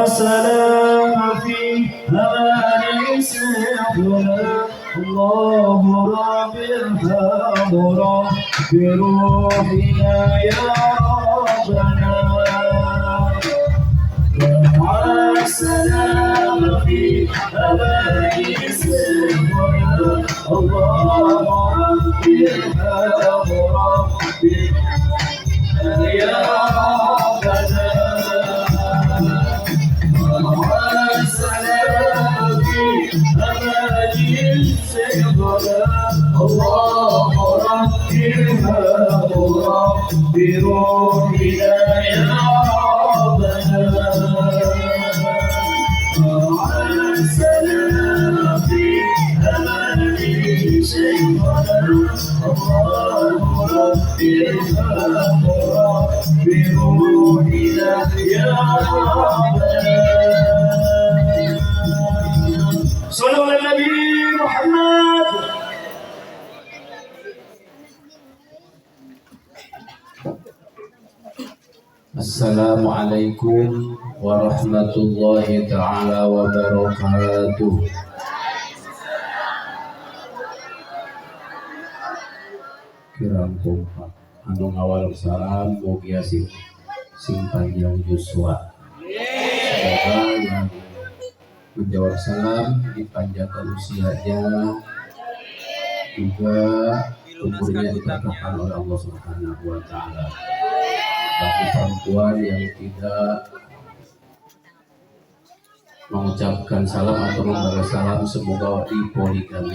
وسلام في أمان سيدنا الله رب ارحم رب بروحنا يا ربنا وسلام في أمان سيدنا الله رب ارحم رب يا ربنا الله ربنا بروحنا يا ربنا السلام في أمان شيخنا الله ربنا بروحنا يا ربنا صلوا على النبي محمد. Assalamualaikum warahmatullahi ta'ala wabarakatuh. Kirang kompak anu ngawal salam mugia sing panjang Yuswa. Semoga yang menjawab salam dipanjangkan usianya, juga umurnya diberkahi oleh Allah Subhanahu wa taala. Bagi perempuan yang tidak mengucapkan salam atau membalas salam, semoga dipoligami.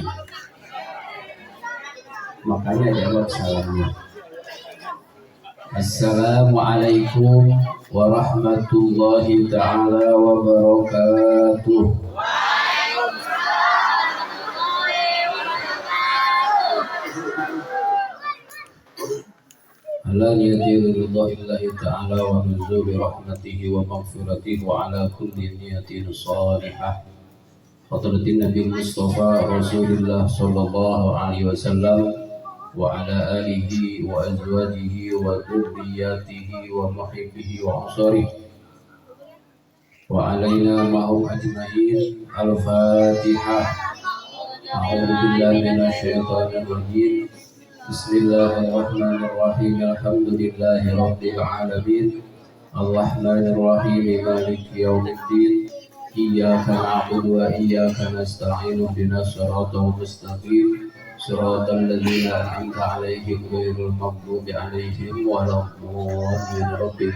Makanya jawab salamnya. Assalamualaikum warahmatullahi ta'ala wabarakatuh. Ala niyati ridha'illahi ta'ala wa nuzuli rahmatihi wa maghfiratihi wa ala kulli niyatin salihah. Hadratin Nabi Mustafa Rasulullah sallallahu alaihi wasallam wa ala alihi wa azwajihi wa dhurriyyatihi wa muhibbihi wa ansarihi wa alaina ma'hum ajma'in. Al-Fatihah. A'udzu billahi minasy syaithanir rajim. Bismillahirrahmanirrahim. Alhamdulillahi rabbil alamin. Arrahmanir rahim. Maliki yaumiddin. Iyyaka na'budu wa iyyaka nasta'in. Ihdinas siratal mustaqim. Siratal ladzina an'amta 'alaihim ghairil maghdubi 'alaihim waladdallin. Rabbil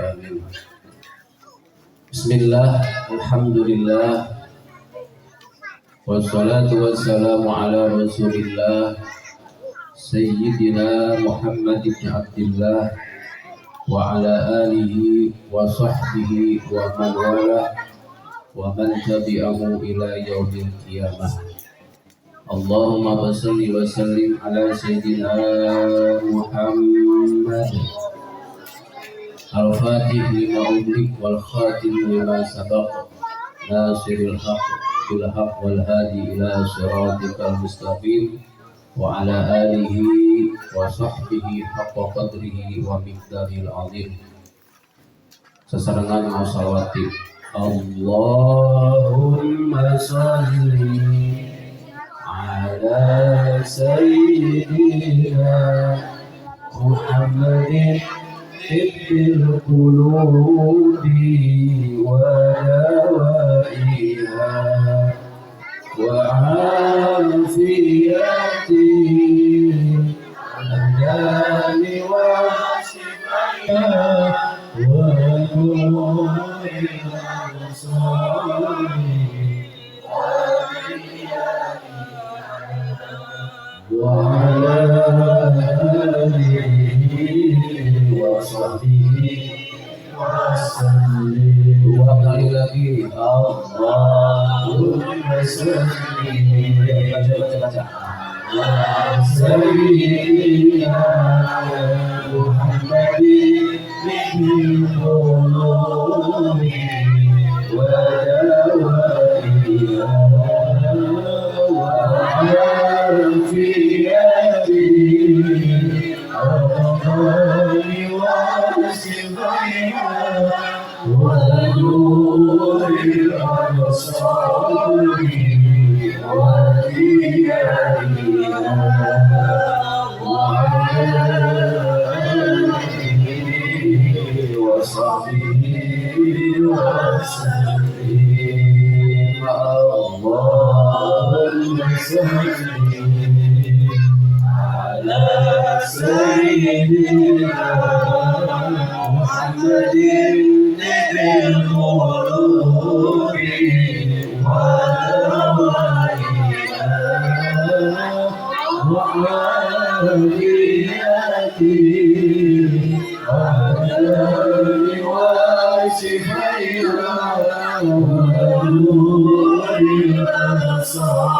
amin. Bismillah. Alhamdulillah. Wassalatu wassalamu ala Rasulillah Sayyidina Muhammad ibn Abdillah wa ala alihi wa sahbihi wa man wala wa man tabi'ahu ila yaumil qiyamah. Allahumma shalli wa sallim ala Sayyidina Muhammad al-Fatih lima ublik wal khatim lima sabaq nasiril haq bil haq wal hadi ila siratikal mustaqim wa ala alihi wa sahbihi haqqa qadrihi wa miqdaril azim. Sesarengan mau salawati. Allahumma shalli ala sayyidina Muhammadin tibbil qulubi wa dawaiha وعافية الأبدان وصفاتها ونور الأبصار وعلى آله وصحبه وسلم. Dua kali lagi Allahumma shalli baca ala sayyidina Muhammadin min qulubi wa dawaiha wa afiyatihi wa sifatiha ونور الأبصار ودياننا وعلى آله وصحبه وسلم اللهم صل على سيدنا محمد بالقلوب والأرواح وعافيته وعلى واشفينا ونور الأبصار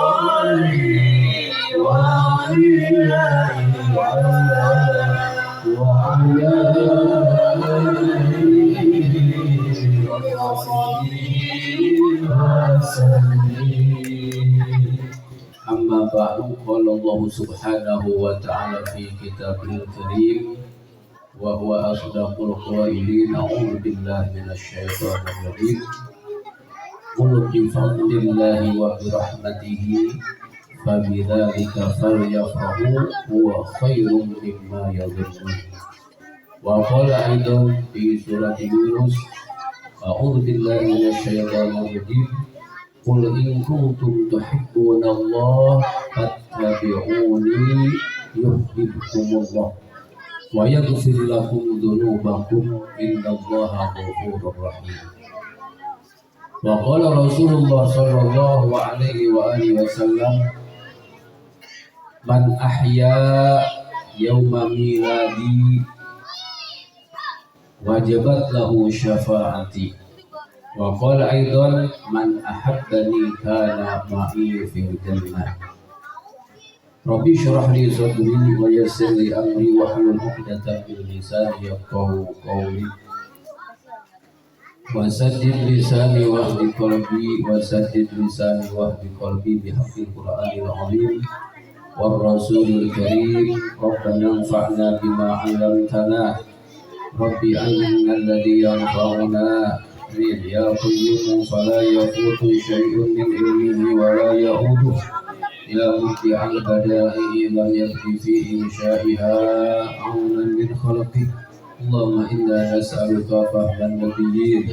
أما بعد قال الله سبحانه وتعالى في كتابه الكريم وهو أصدق القائلين أعوذ بالله من الشيطان الرجيم قل بفضل الله وبرحمته فبذلك فليفرحوا هو خير مما يظنون. وقال أيضا في سورة يونس أعوذ بالله من الشيطان الرجيم قل إن كنتم تحبون الله فاتبعوني يحببكم الله ويغفر لكم ذنوبكم إن الله غفور رحيم. وقال رسول الله صلى الله عليه وآله وسلم من أحيا يوم ميلادي وجبت له شفاعتي. وقال أيضا من أحبني كان معي في الجنة. ربي اشرح لي صدري ويسر لي أمري واحلل عقدة من لساني يفقهوا قولي وسدد لساني واهد قلبي وسدد لساني واهد قلبي بحق القرآن العظيم والرسول الكريم. ربنا انفعنا بما علمتنا ربي علمنا الذي ينفعنا يا قيوم فلا يفوت شيء من علمه ولا يؤوده يا مبدع البدائع لم يبق في إنشائها عونا من خلقه. اللهم إنا نسألك فهم النبيين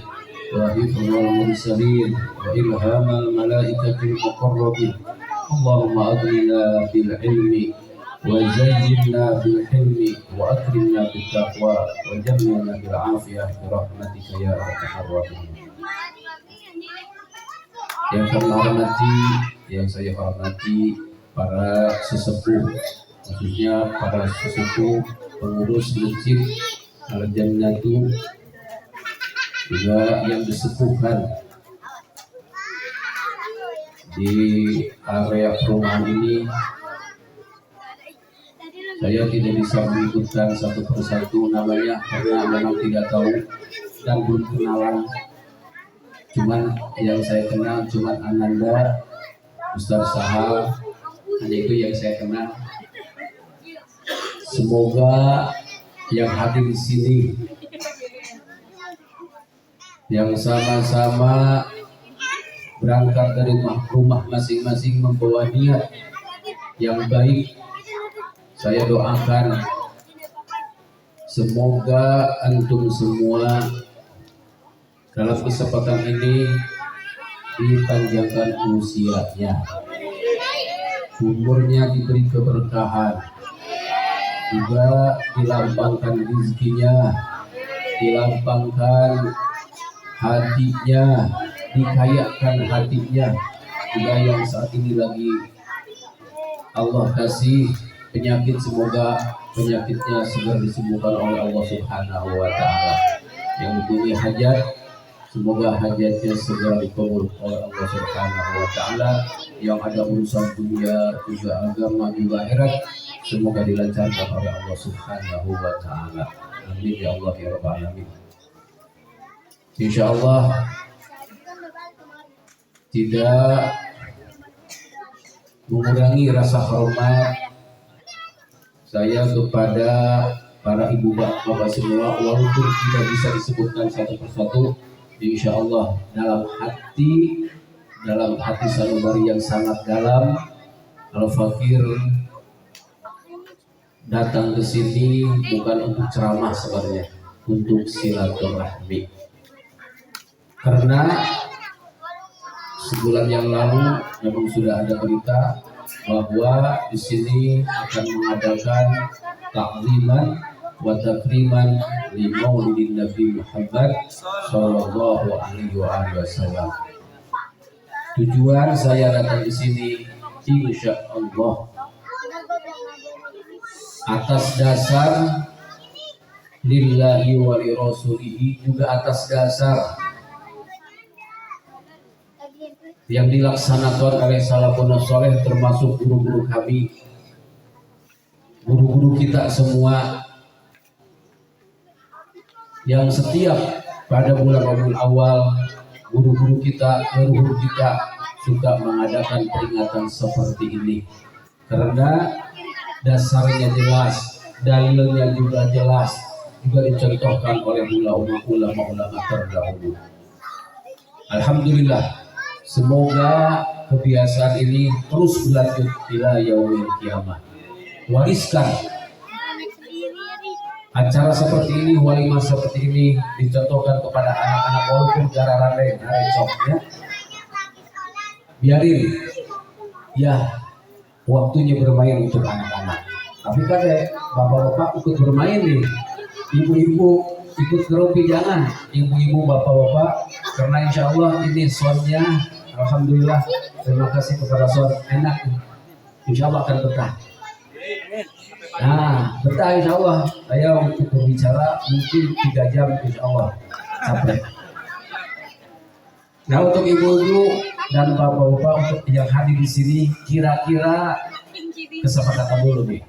وحفظ المرسلين وإلهام الملائكة المقربين. اللهم أغننا بالعلم وزينا بالحلم وأكرمنا بالتقوى وجملنا بالعافية برحمتك يا أرحم الراحمين. Yang kami hormati, yang saya hormati para sesepuh, khususnya para sesepuh pengurus masjid Al-Jannatu, juga yang disepuhkan di area perumahan ini. Saya tidak bisa menyebutkan satu persatu namanya karena memang tidak tahu dan belum kenalan. Cuman yang saya kenal cuman Ananda, Ustaz Sahal, hanya itu yang saya kenal. Semoga yang hadir di sini yang sama-sama berangkat dari rumah masing-masing membawa niat yang baik. Saya doakan semoga antum semua dalam kesempatan ini dipanjangkan usianya, umurnya diberi keberkahan, juga dilapangkan rezekinya, dilapangkan hatinya, dikayakan hatinya. Juga yang saat ini lagi Allah kasih penyakit, semoga penyakitnya segera disembuhkan oleh Allah Subhanahu wa Ta'ala. Yang mempunyai hajat, semoga hajatnya segera dikabul oleh Allah Subhanahu wa Ta'ala. Yang ada urusan dunia, juga agama, juga akhirat, semoga dilancarkan oleh Allah Subhanahu wa Ta'ala. Amin ya Allah ya Rabbal alamin. Insyaallah tidak mengurangi rasa hormat saya kepada para ibu bapak semua, walaupun tidak bisa disebutkan satu persatu, insya Allah dalam hati sanubari yang sangat dalam, Al-Fakir datang ke sini bukan untuk ceramah sebenarnya, untuk silaturahmi. Karena sebulan yang lalu memang sudah ada berita bahwa di sini akan mengadakan takliman wa takriman li Maulidin Nabi Muhammad sallallahu alaihi wasallam. Tujuan saya datang di sini insya Allah atas dasar lillahi wa li rasulihi, juga atas dasar yang dilaksanakan oleh salafun saleh, termasuk guru-guru kami, guru-guru kita semua, yang setiap pada bulan Rabiul Awal guru-guru kita suka mengadakan peringatan seperti ini, karena dasarnya jelas, dalilnya juga jelas, juga dicontohkan oleh ulama-ulama terdahulu. Alhamdulillah, semoga kebiasaan ini terus berlanjut ila yaumil kiamah. Wariskan acara seperti ini, walimah seperti ini dicontohkan kepada anak-anak, walaupun gara coknya. Biarin ya waktunya bermain untuk anak-anak. Tapi kan bapak-bapak ikut bermain nih, ibu-ibu ikut keropi, jangan ibu-ibu bapak-bapak, karena insya Allah ini soundnya alhamdulillah, terima kasih kepada sound enak, insya Allah akan betah. Nah betah insya Allah. Saya untuk berbicara mungkin 3 jam insya Allah sampai. Nah untuk ibu-ibu dan bapak-bapak untuk yang hadir di sini, kira-kira kesepakatan dulu nih,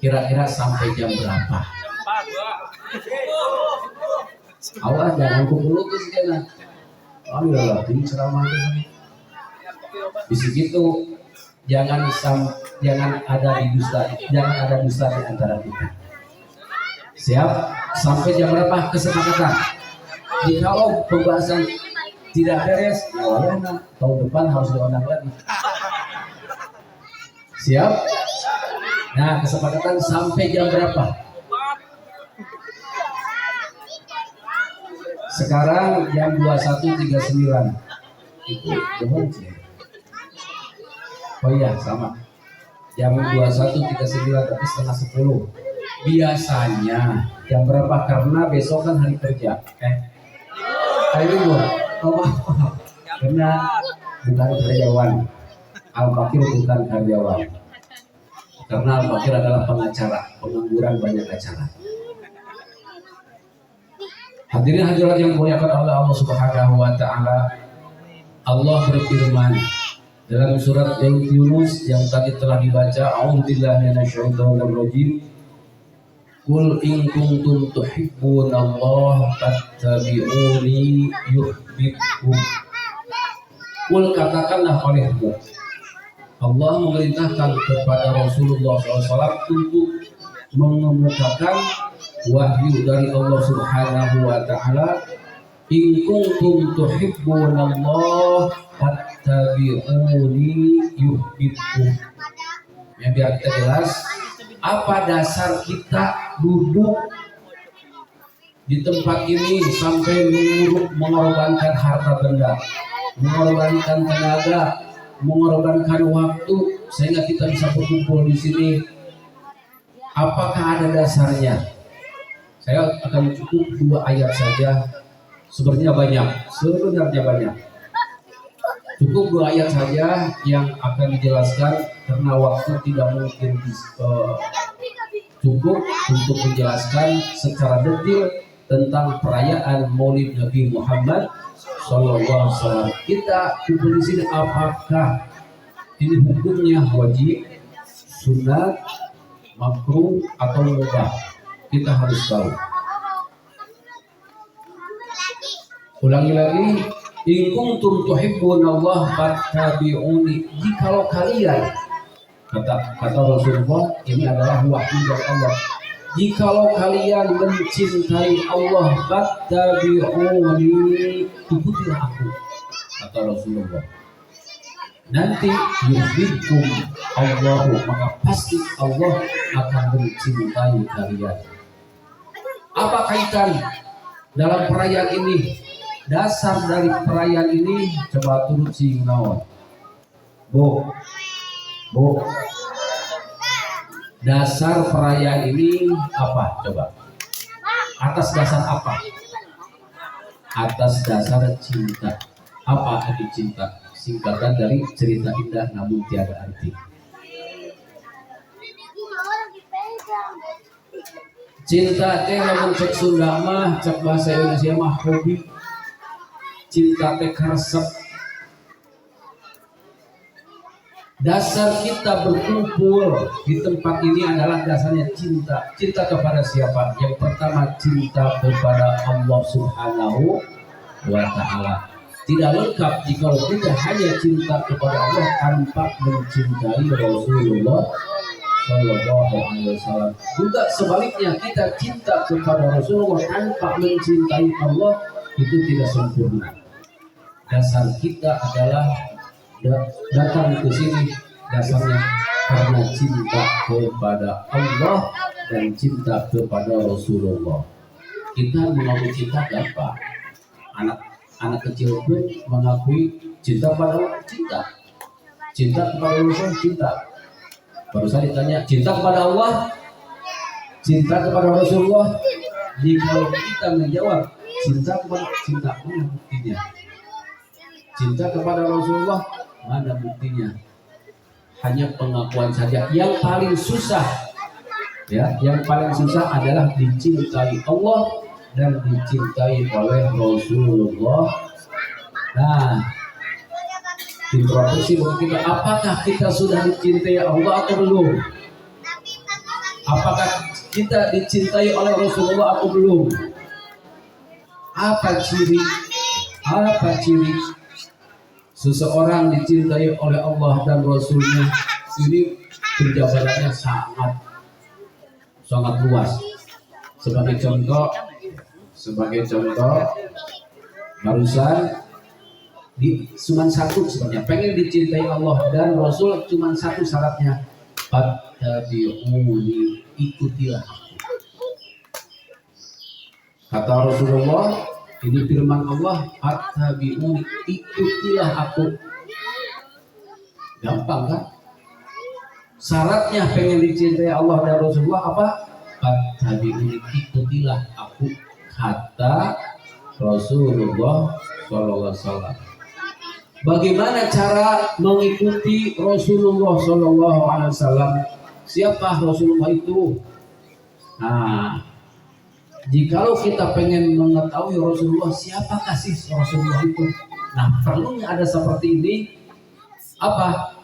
kira-kira sampai jam berapa? Awas jangan kumpul tuh sekian. Alhamdulillah ini ceramah itu. Di situ jangan ada dusta di antara kita. Siap? Sampai jam berapa kesepakatan? Kalau pembahasan tidak beres, ya tahun depan harus diundang lagi. Siap? Nah kesepakatan sampai jam berapa? Sekarang jam 21.39. Itu jam sih. Oh iya sama. Jam 21.39 tapi setengah 10. Biasanya jam berapa? Karena besok kan hari kerja. Hari libur. Karena bukan karyawan. Al-Fakir bukan karyawan. Karena Al-Fakir adalah pengacara, pengangguran banyak acara. Hadirin hadirat yang dimuliakan oleh Allah Subhanahu wa taala. Allah berfirman dalam surat Yunus yang tadi telah dibaca, a'udzubillahi minasyaitonir rajim. Qul in kuntum tuhibbunallaha fattabi'uni yuhibbukum. Qul katakanlah olehmu, Allah memerintahkan kepada Rasulullah SAW untuk mengemukakan wahyu dari Allah Subhanahu wa taala, in kuntum tuhibbunallaha fattabi'uni yuhibbukum. Ya biar kita jelas, apa dasar kita duduk di tempat ini sampai mengorbankan harta benda, mengorbankan tenaga, mengorbankan waktu sehingga kita bisa berkumpul di sini? Apakah ada dasarnya? Saya akan cukup 2 ayat saja. Sebenarnya banyak. Cukup 2 ayat saja yang akan dijelaskan karena waktu tidak mungkin cukup untuk menjelaskan secara detail tentang perayaan Maulid Nabi Muhammad SAW. Kita kumpul di sini, apakah ini hukumnya wajib, sunat, makruh atau mubah? Kita harus tahu. Ulangi lagi, in kuntum tuhibbunallaha fattabi'uni. Jikalau kalian, kata Rasulullah, ini adalah wahyu dari Allah. Jikalau kalian mencintai Allah, fattabi'uni, ikutilah aku, kata Rasulullah. Nanti yuhibbukum Allahu, maka pasti Allah akan mencintai kalian. Apa kaitan dalam perayaan ini? Dasar dari perayaan ini, coba turut si Gunawan. Bu, dasar perayaan ini apa? Coba. Atas dasar apa? Atas dasar cinta. Apa arti cinta? Singkatan dari cerita indah namun tiada arti. Cinta teh lamun cek Sunda mah, cek bahasa Indonesia mah hobi. Cinta teh karesep. Dasar kita berkumpul di tempat ini adalah dasarnya cinta. Cinta kepada siapa? Yang pertama cinta kepada Allah Subhanahu wa Ta'ala. Tidak lengkap jika kita hanya cinta kepada Allah tanpa mencintai Rasulullah Sallallahu Alaihi Wasallam. Juga sebaliknya, kita cinta kepada Rasulullah tanpa mencintai Allah, itu tidak sempurna. Dasar kita adalah datang ke sini dasarnya karena cinta kepada Allah dan cinta kepada Rasulullah. Kita mengakui cinta apa? Anak kecil pun mengakui cinta pada Allah, cinta kepada Rasul, cinta. Baru saya ditanya cinta kepada Allah, cinta kepada Rasulullah. Jika kita menjawab cinta kepada cinta, mana buktinya? Cinta kepada Rasulullah, mana buktinya? Hanya pengakuan saja. Yang paling susah, ya, yang paling susah adalah dicintai Allah dan dicintai oleh Rasulullah. Nah, introspeksi bagi kita, apakah kita sudah dicintai Allah atau belum? Apakah kita dicintai oleh Rasulullah atau belum? Apa ciri seseorang dicintai oleh Allah dan Rasulnya? Ini penjabarannya sangat luas. Sebagai contoh barusan cuma satu sebenarnya, pengen dicintai Allah dan Rasul cuma satu syaratnya, fattabi'uni, ikutilah aku. Kata Rasulullah, ini firman Allah, fattabi'uni, ikutilah aku. Gampang kan? Syaratnya pengen dicintai Allah dan Rasulullah apa? Fattabi'uni, ikutilah aku, kata Rasulullah Sallallahu Alaihi Wasallam. Bagaimana cara mengikuti Rasulullah Sallallahu Alaihi Wasallam? Siapa Rasulullah itu? Nah, jikalau kita pengen mengetahui Rasulullah, siapakah sih Rasulullah itu? Nah, perlunya ada seperti ini. Apa?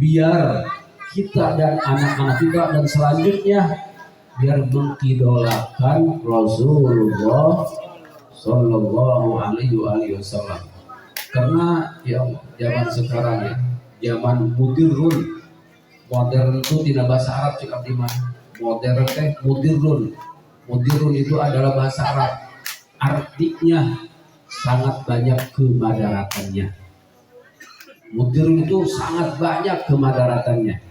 Biar kita dan anak-anak kita dan selanjutnya biar mengidolakan Rasulullah Sallallahu Alaihi Wasallam. Karena ya zaman sekarang ya, zaman modern itu tidak bahasa Arab cik abdi mah. Modern teh modern itu adalah bahasa Arab. Artinya sangat banyak kemadaratannya. Modern itu sangat banyak kemadaratannya.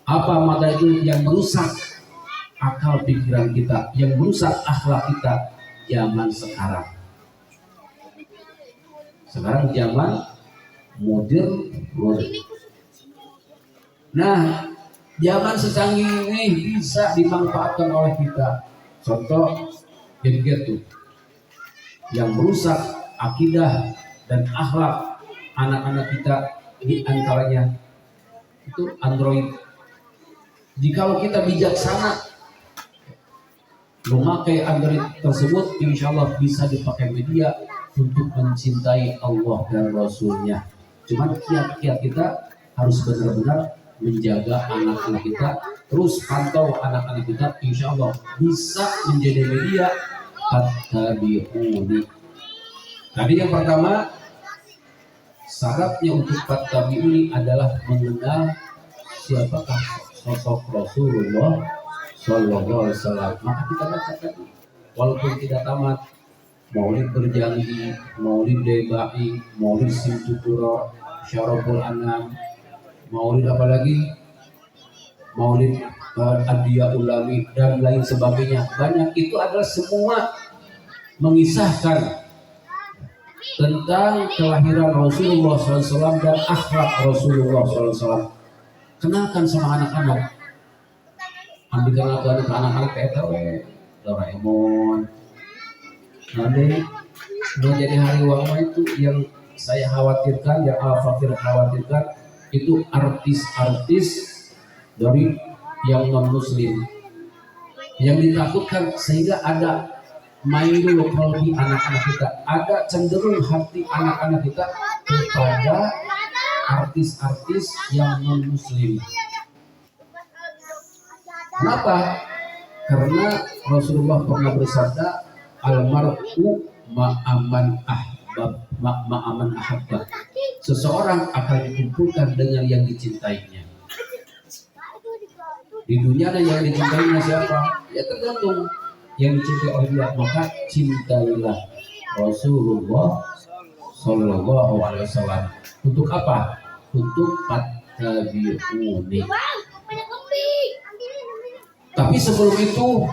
Apa mada itu? Yang merusak akal pikiran kita, yang merusak akhlak kita zaman sekarang. Sekarang zaman modern. Nah, zaman secanggih ini bisa dimanfaatkan oleh kita. Contoh gadget yang merusak akidah dan akhlak anak-anak kita, di antaranya itu Android. Jikalau kita bijaksana memakai Android tersebut, insya Allah bisa dipakai media untuk mencintai Allah dan Rasulnya. Cuman kiat-kiat kita harus benar-benar menjaga anak-anak kita, terus pantau anak-anak kita, insya Allah bisa menjadi media fattabi'uni. Tadi yang pertama, syaratnya untuk fattabi'uni adalah mengenal siapakah sosok Rasulullah Sallallahu Alaihi Wasallam. Maka kita baca tadi, walaupun tidak tamat, Maulid Berjanji, Maulid Debai, Maulid Simtuturo, Syaraful Anam, Maulid apalagi, Maulid Adiya Ulami dan lain sebagainya. Banyak itu adalah semua mengisahkan tentang kelahiran Rasulullah SAW dan akhlak Rasulullah SAW. Kenalkan sama anak-anak. Ambilkan lagu ke anak-anak PTW, Doraemon. Nanti mau jadi hari wama itu yang saya khawatirkan, yang Al-Fakir khawatirkan itu artis-artis dari yang non-muslim yang ditakutkan, sehingga ada mailul qalbi anak-anak kita, ada cenderung hati anak-anak kita kepada artis-artis yang non-muslim. Kenapa? Karena Rasulullah pernah bersabda, almar'u ma'aman ahabba. Seseorang akan dikumpulkan dengan yang dicintainya. Di dunia ada yang dicintainya siapa? Ya tergantung yang dicintai oleh dia. Maka cintailah Rasulullah Sallallahu Alaihi Wasallam. Untuk apa? Untuk fattabi'uni. Tapi sebelum itu,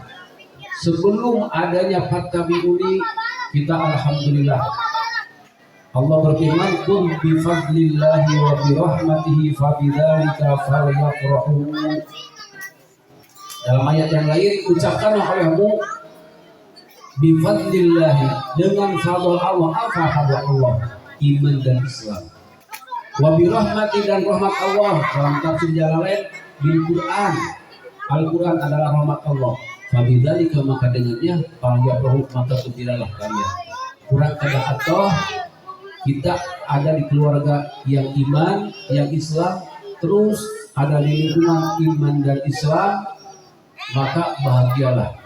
sebelum adanya fattabi'uni, kita alhamdulillah. Allah berfirman, "Qul bi fadlillahi wa bi rahmatihi fa bidzalika falyafrahu." Dalam ayat yang lain, ucapkanlah olehmu bi fadlillahi, dengan fadl Allah. Apa fadl Allah? Iman dan Islam. Wa bi rahmati, dan rahmat Allah. Dalam tafsir Jalalain, bil Quran. Al-Quran adalah rahmat Allah. Fa bidzalika, maka dengannya falyafrahu, maka gembiralah kalian. Kurang kata atau kita ada di keluarga yang iman, yang Islam, terus ada di lingkungan iman dan Islam, maka bahagialah.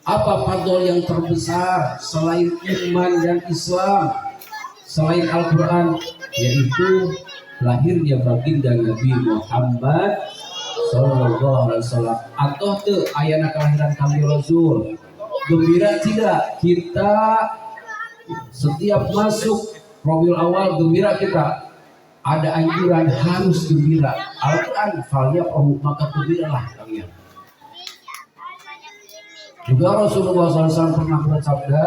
Apa fadl yang terbesar selain iman dan Islam, selain Al-Quran? Yaitu lahirnya baginda Nabi Muhammad Sallallahu Alaihi Wasallam. Atau tuh ayana kelahiran kami Rasul. Gembira tidak? Kita setiap masuk Rabiul Awal gembira kita. Ada anjuran harus gembira. Al-Quran falyafrahu, maka gembiralah kalian. Juga Rasulullah SAW pernah bersabda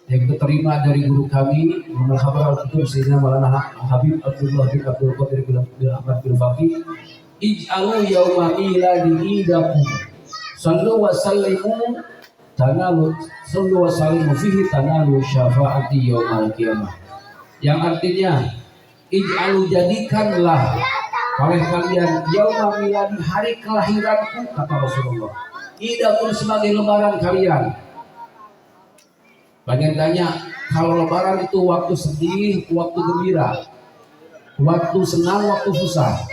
yang diterima dari guru kami, Muhammad Khabar Al-Qutur, Sayyidina Maulana Habib Abdullah bin Abdul Qadir bin Ahmad bin Faqih, ij'alu yawma miladi idakum, sallu wa sallimu tanalu, sallu wa sallimu fihi tanalu syafaati yawmal qiyamah. Yang artinya, ij'alu, jadikanlah oleh kalian yawma miladi, hari kelahiranku, kata Rasulullah, idakum, sebagai lebaran kalian. Bagian tanya, kalau lebaran itu waktu sedih, waktu gembira, waktu senang, waktu susah?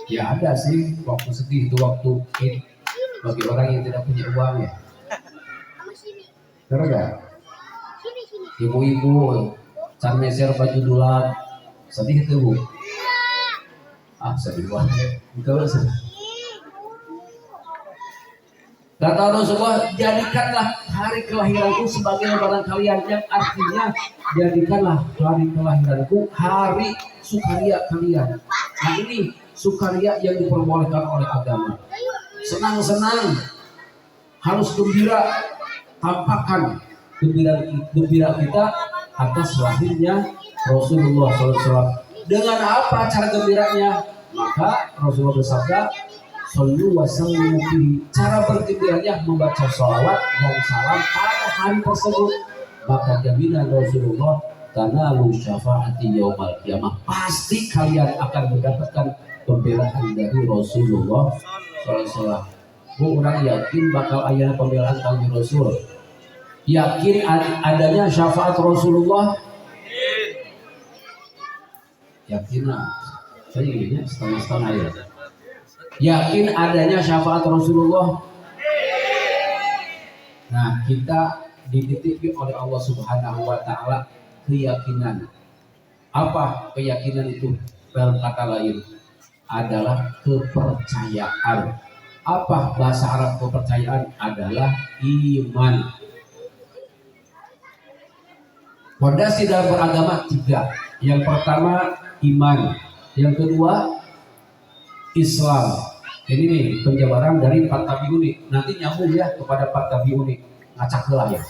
Ya ada sih, waktu sedih itu waktu bagi orang yang tidak punya uang ya. Benar gak? Ibu-ibu can meser baju dulap, sedih itu bu? Ah sedih banget, itu sedih. Kata Rasulullah, jadikanlah hari kelahiranku sebagai lebaran kalian. Yang artinya, jadikanlah hari kelahiranku hari sukaria kalian. Nah ini sukaria yang diperbolehkan oleh agama. Senang-senang, harus gembira, tampakkan gembira kita atas lahirnya Rasulullah SAW. Dengan apa cara gembiranya? Maka Rasulullah bersabda, sallu wa sallimu fihi, cara bergembiranya membaca sholawat dan salam pada hari tersebut. Maka jaminan Rasulullah, tanalu syafaati yaumal qiyamah, pasti kalian akan mendapatkan pembelaan dari Rasulullah SAW. Bu, orang yakin bakal ayat pembelaan kami Rasul, yakin adanya syafaat Rasulullah, yakin lah. Saya inginnya setengah-setengah ya. Yakin adanya syafaat Rasulullah. Nah, kita dititipi oleh Allah Subhanahu wa Ta'ala keyakinan. Apa keyakinan itu? Dalam kata lain adalah kepercayaan. Apa bahasa Arab kepercayaan? Adalah iman. Fondasi dalam beragama 3. Yang pertama iman, yang kedua Islam. Ini nih penjabaran dari 4 tabi'un. Nanti nyambung ya kepada 4 tabi'un. Ngacak lah ya.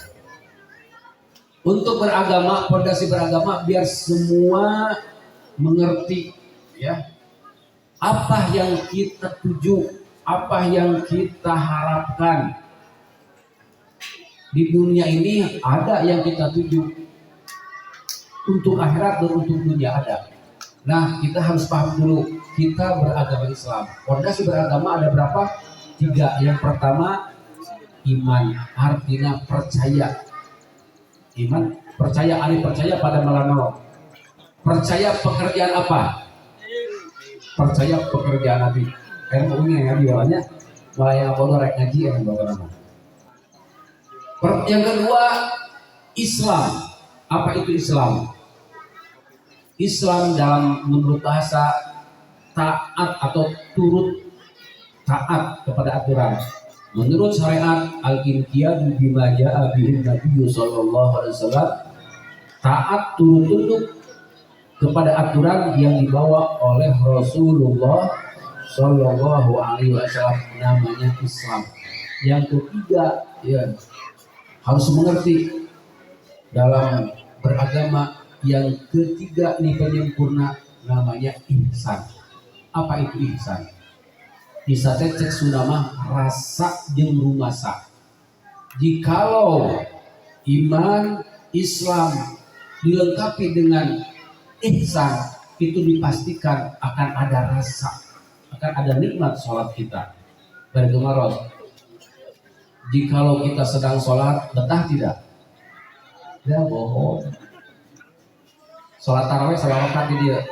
Untuk beragama, fondasi beragama biar semua mengerti ya apa yang kita tuju, apa yang kita harapkan. Di dunia ini ada yang kita tuju, untuk akhirat dan untuk dunia ada. Nah, kita harus paham dulu, kita beragama Islam. Fondasi beragama ada berapa? 3. Yang pertama iman, artinya percaya. Iman, percaya, percaya pada malam. Percaya pekerjaan apa? Percaya pekerjaan Nabi. Kan ini yang Nabi awalnya mulai apa rek ngaji yang bawa nama. Yang kedua Islam. Apa itu Islam? Islam dalam menurut bahasa taat atau turut taat kepada aturan. Menurut syariat al-inqiyadu bima jaa bihi Nabi sallallahu alaihi wasallam, taat turut tunduk kepada aturan yang dibawa oleh Rasulullah sallallahu alaihi wasallam, namanya Islam. Yang ketiga ya harus mengerti dalam beragama. Yang ketiga nih penyempurna, namanya ihsan. Apa itu ihsan? Ihsan cek sunama rasa jeung rumasa. Jikalau iman Islam dilengkapi dengan ihsan, itu dipastikan akan ada rasa, akan ada nikmat sholat kita. Dari Tumaros, jikalau kita sedang sholat betah tidak? Ya bohong. Sholat tarawih selawat di dia.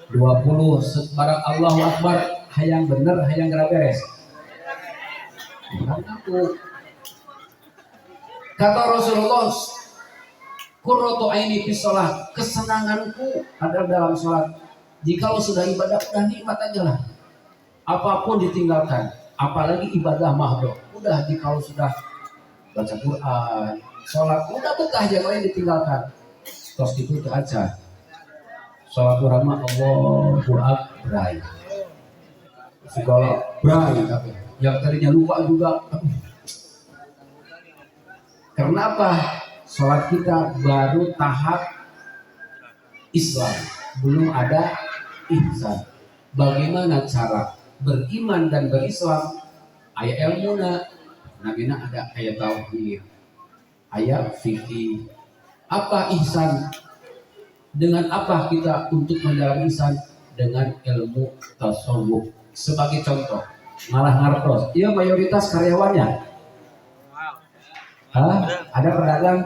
20 sebarang Allahu Akbar, hayang bener, hayang gerak beres. Kata Rasulullah, qurratu aini fi sholat, kesenanganku adalah dalam sholat. Jikalau sudah ibadah udah nikmat aja lah. Apapun ditinggalkan, apalagi ibadah mahdoh. Udah jikalau sudah baca Quran, sholat udah betah aja kalau yang ditinggalkan. Terus itu aja. Sholat urama Allahu Akbar. Segala berai tapi yang tadinya lupa juga. Karena apa? Sholat kita baru tahap Islam, belum ada ihsan. Bagaimana cara beriman dan berislam? Ayat ilmuna, nabina ada ayat tauhid, ayat fikih. Apa ihsan? Dengan apa kita untuk menjalani ihsan? Dengan ilmu tasawuf. Sebagai contoh, malah ngartos, dia mayoritas karyawannya. Ada pedagang,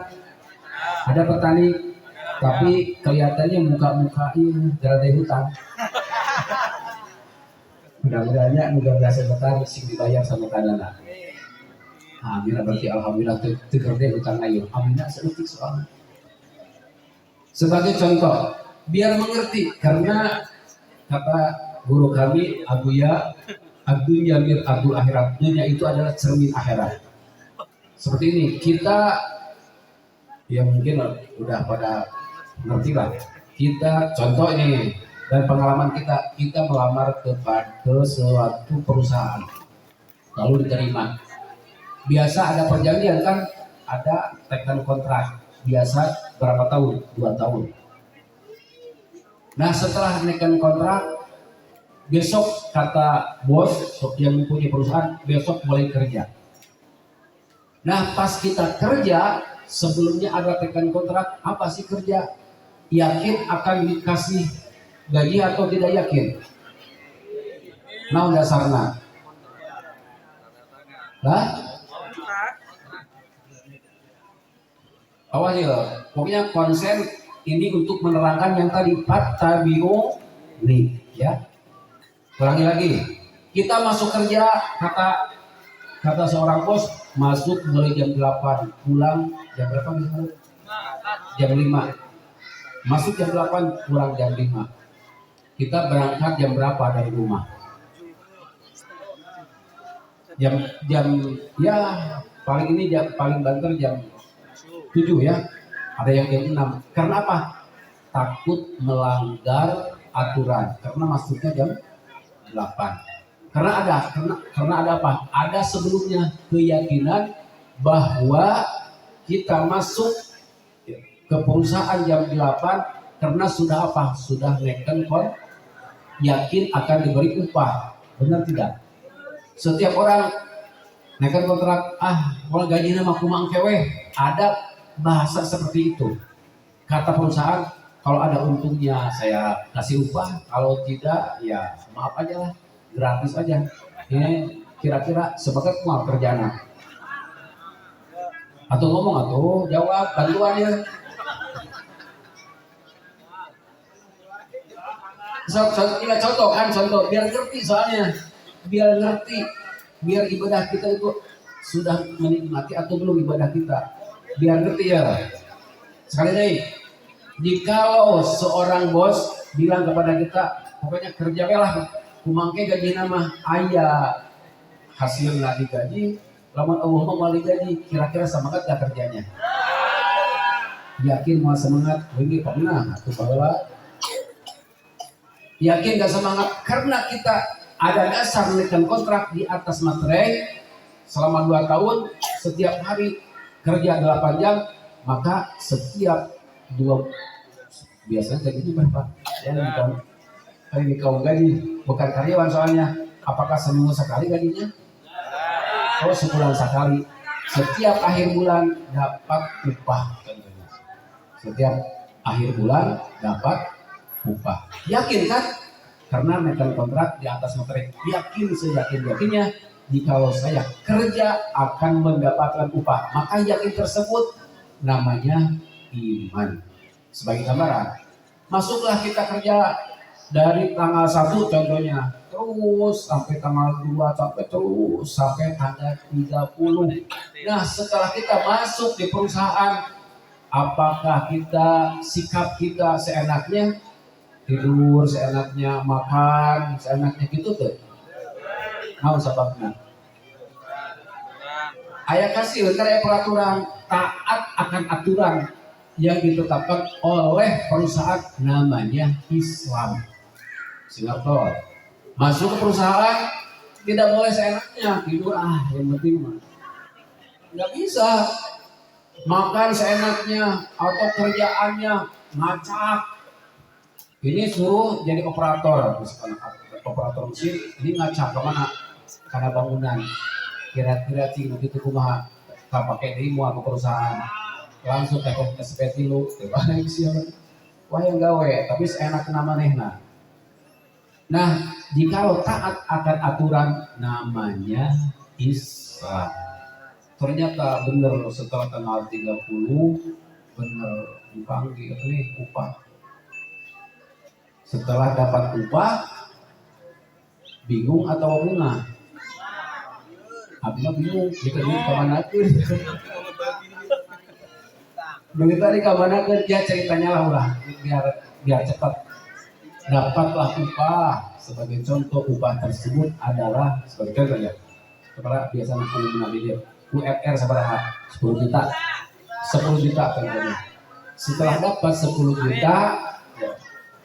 ada petani, tapi kelihatannya muka-muka ini dari hutang. Mudah-mudahannya biasa betar sing dibayar sama tanana. Amin, berarti alhamdulillah tegerde hutang ayo. Aminah sedikit soal. Sebagai contoh, biar mengerti, karena kata guru kami Abuya Abdul Yamir Abdul Akhirat, dunia itu adalah cermin akhirat. Seperti ini, kita yang mungkin udah pada ngerti lah. Kita contoh ini dan pengalaman kita melamar kepada suatu perusahaan, lalu diterima. Biasa ada perjanjian kan, ada tekan kontrak. Biasa berapa tahun? 2 tahun. Nah setelah tekan kontrak, besok kata bos yang mempunyai perusahaan, besok mulai kerja. Nah pas kita kerja, sebelumnya ada tekan kontrak, apa sih kerja? Yakin akan dikasih gaji atau tidak yakin? Nah dasarnya lah awas ya, pokoknya konsen ini untuk menerangkan yang tadi tabi'u nih ya. Ulangi lagi, kita masuk kerja, kata seorang bos, masuk mulai jam 8, pulang jam berapa misalnya? Jam 5. Masuk jam 8, pulang jam 5. Kita berangkat jam berapa dari rumah? jam ya paling ini jam paling banter jam 7 ya. Ada yang jam 6. Karena apa? Takut melanggar aturan. Karena masuknya jam 8. Karena ada apa? Ada sebelumnya keyakinan bahwa kita masuk ke perusahaan jam 8 karena sudah apa? Sudah neken yakin akan diberi upah. Benar tidak? Setiap orang neken kontrak, kalau gajinya mah kumang kewe, ada bahasa seperti itu. Kata perusahaan, kalau ada untungnya saya kasih upah, kalau tidak ya maaf aja lah, gratis aja. Ini kira-kira sebagai uang kerjaan. Atau ngomong atau jawab bantuannya. Contoh biar ngerti soalnya, biar ibadah kita itu sudah menikmati atau belum ibadah kita, biar ngerti ya. Sekali lagi, jikalau seorang bos bilang kepada kita, pokoknya kerja lah, kumangke gaji nama ayah hasil nggak digaji, lamun Allah mau digaji, kira-kira semangat gak kerjanya? Yakin mau semangat? Begini pernah tuh bahwa yakin gak semangat karena kita ada dasar menekan kontrak di atas materai selama 2 tahun, setiap hari kerja 8 jam, maka setiap biasanya gajinya berapa? Ya ini kaum gaji, bukan karyawan soalnya. Apakah seminggu sekali gajinya? Oh, sebulan sekali. Setiap akhir bulan dapat upah. Setiap akhir bulan dapat upah. Yakin kan? Karena mekan kontrak di atas materai. Yakin seyakin-yakinnya jikalau saya kerja akan mendapatkan upah. Maka yakin tersebut namanya iman. Sebagai gambaran, masuklah kita kerja dari tanggal 1 contohnya, terus sampai tanggal 2, sampai tanggal 30. Nah, setelah kita masuk di perusahaan, apakah sikap kita seenaknya? Tidur seenaknya, makan seenaknya gitu tuh. Mau sebabnya? Ayah kasih peraturan, taat akan aturan yang ditetapkan oleh perusahaan namanya Islam. Singapura. Masuk ke perusahaan tidak boleh seenaknya tidur, yang penting mah. Nggak bisa makan seenaknya atau kerjaannya ngacak. Ini suruh jadi operator, misalkan operator mesin, ini ngacak kemana? Karena bangunan. Kira-kira cing begitu kumaha tak pakai demo ke perusahaan, langsung ke SPT lu, balik siapa? Wah yang gawe, tapi seenak nama nehna. Nah, jikalau taat akan aturan namanya Islam. Ternyata benar setelah tanggal 30 benar dipanggil nih upah. Setelah dapat upah, bingung atau bunga? Abisnya bingung, kita duit kemana ke? Duit tadi kemana ke? Dia ceritanya lah biar cepat. Dapatlah upah. Sebagai contoh upah tersebut adalah sebagai contoh ya. Kepala biasanya mengambil UMR seberapa? 10 juta. 10 juta contohnya. Setelah dapat 10 juta,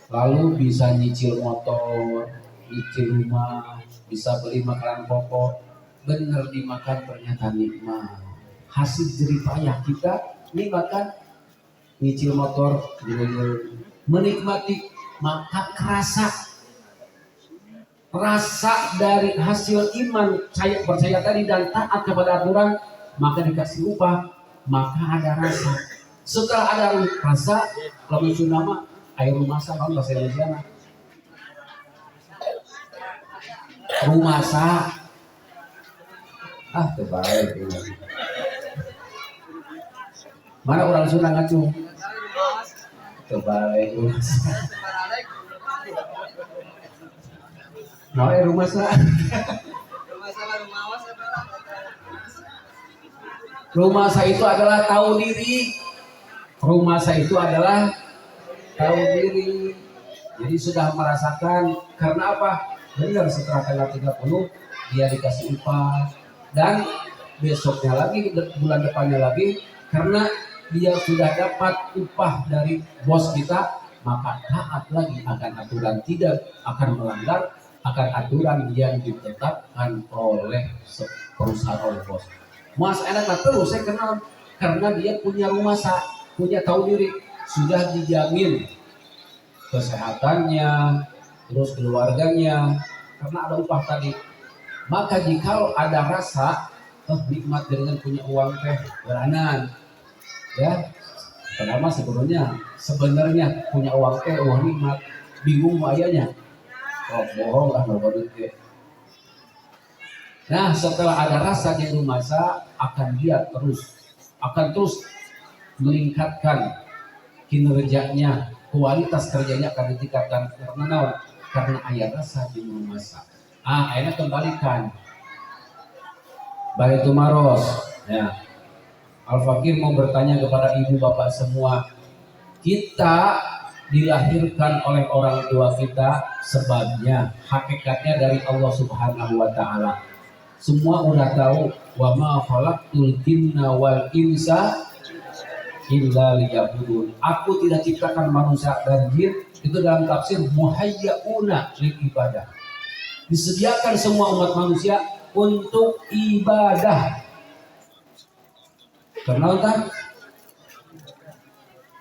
lalu bisa nyicil motor, nyicil rumah, bisa beli makanan pokok. Benar dimakan ternyata nikmat. Hasil jerih payah kita dimakan, nyicil motor, menikmati, maka rasa dari hasil iman percaya tadi dan taat kepada aturan, maka dikasih upah, maka ada rasa. Setelah ada rasa, kalau Sunda air rumasa, kalau bahasa Indonesia rumasa. Terbaik. Mana orang Sunda ngacu? Terbaik rumasa. Nah, rumasa. Rumasa itu adalah tahu diri. Rumasa itu adalah tahu diri. Jadi sudah merasakan, karena apa? Benar setelah tanggal 30 dia dikasih upah. dan besoknya lagi, bulan depannya lagi, karena dia sudah dapat upah dari bos kita, maka taat lagi akan aturan, tidak akan melanggar akan aturan yang ditetapkan oleh perusahaan, oleh bos. Mas enak terus saya kenal, karena dia punya rumah punya tahu diri, sudah dijamin kesehatannya, terus keluarganya, karena ada upah tadi. Maka jika ada rasa nikmat dengan punya uang teh beranan, ya, kenapa sebenarnya punya uang teh uang nikmat, bingung ayahnya, bohong lah nggak. Nah, setelah ada rasa di rumah akan terus meningkatkan kinerjanya, kualitas kerjanya akan ditingkatkan karena ayat rasa di rumah. Akhirnya kembalikan Baitul Maros. Ya. Al-Fakir mau bertanya kepada ibu bapak semua, kita dilahirkan oleh orang tua kita, sebabnya hakikatnya dari Allah Subhanahu wa taala. Semua udah tahu, wa ma khalaqtul jinna wal insa illa liya'budun. Aku tidak ciptakan manusia dan jin, itu dalam tafsir muhayyauna lil ibadah. Disediakan semua umat manusia untuk ibadah. Kenapa?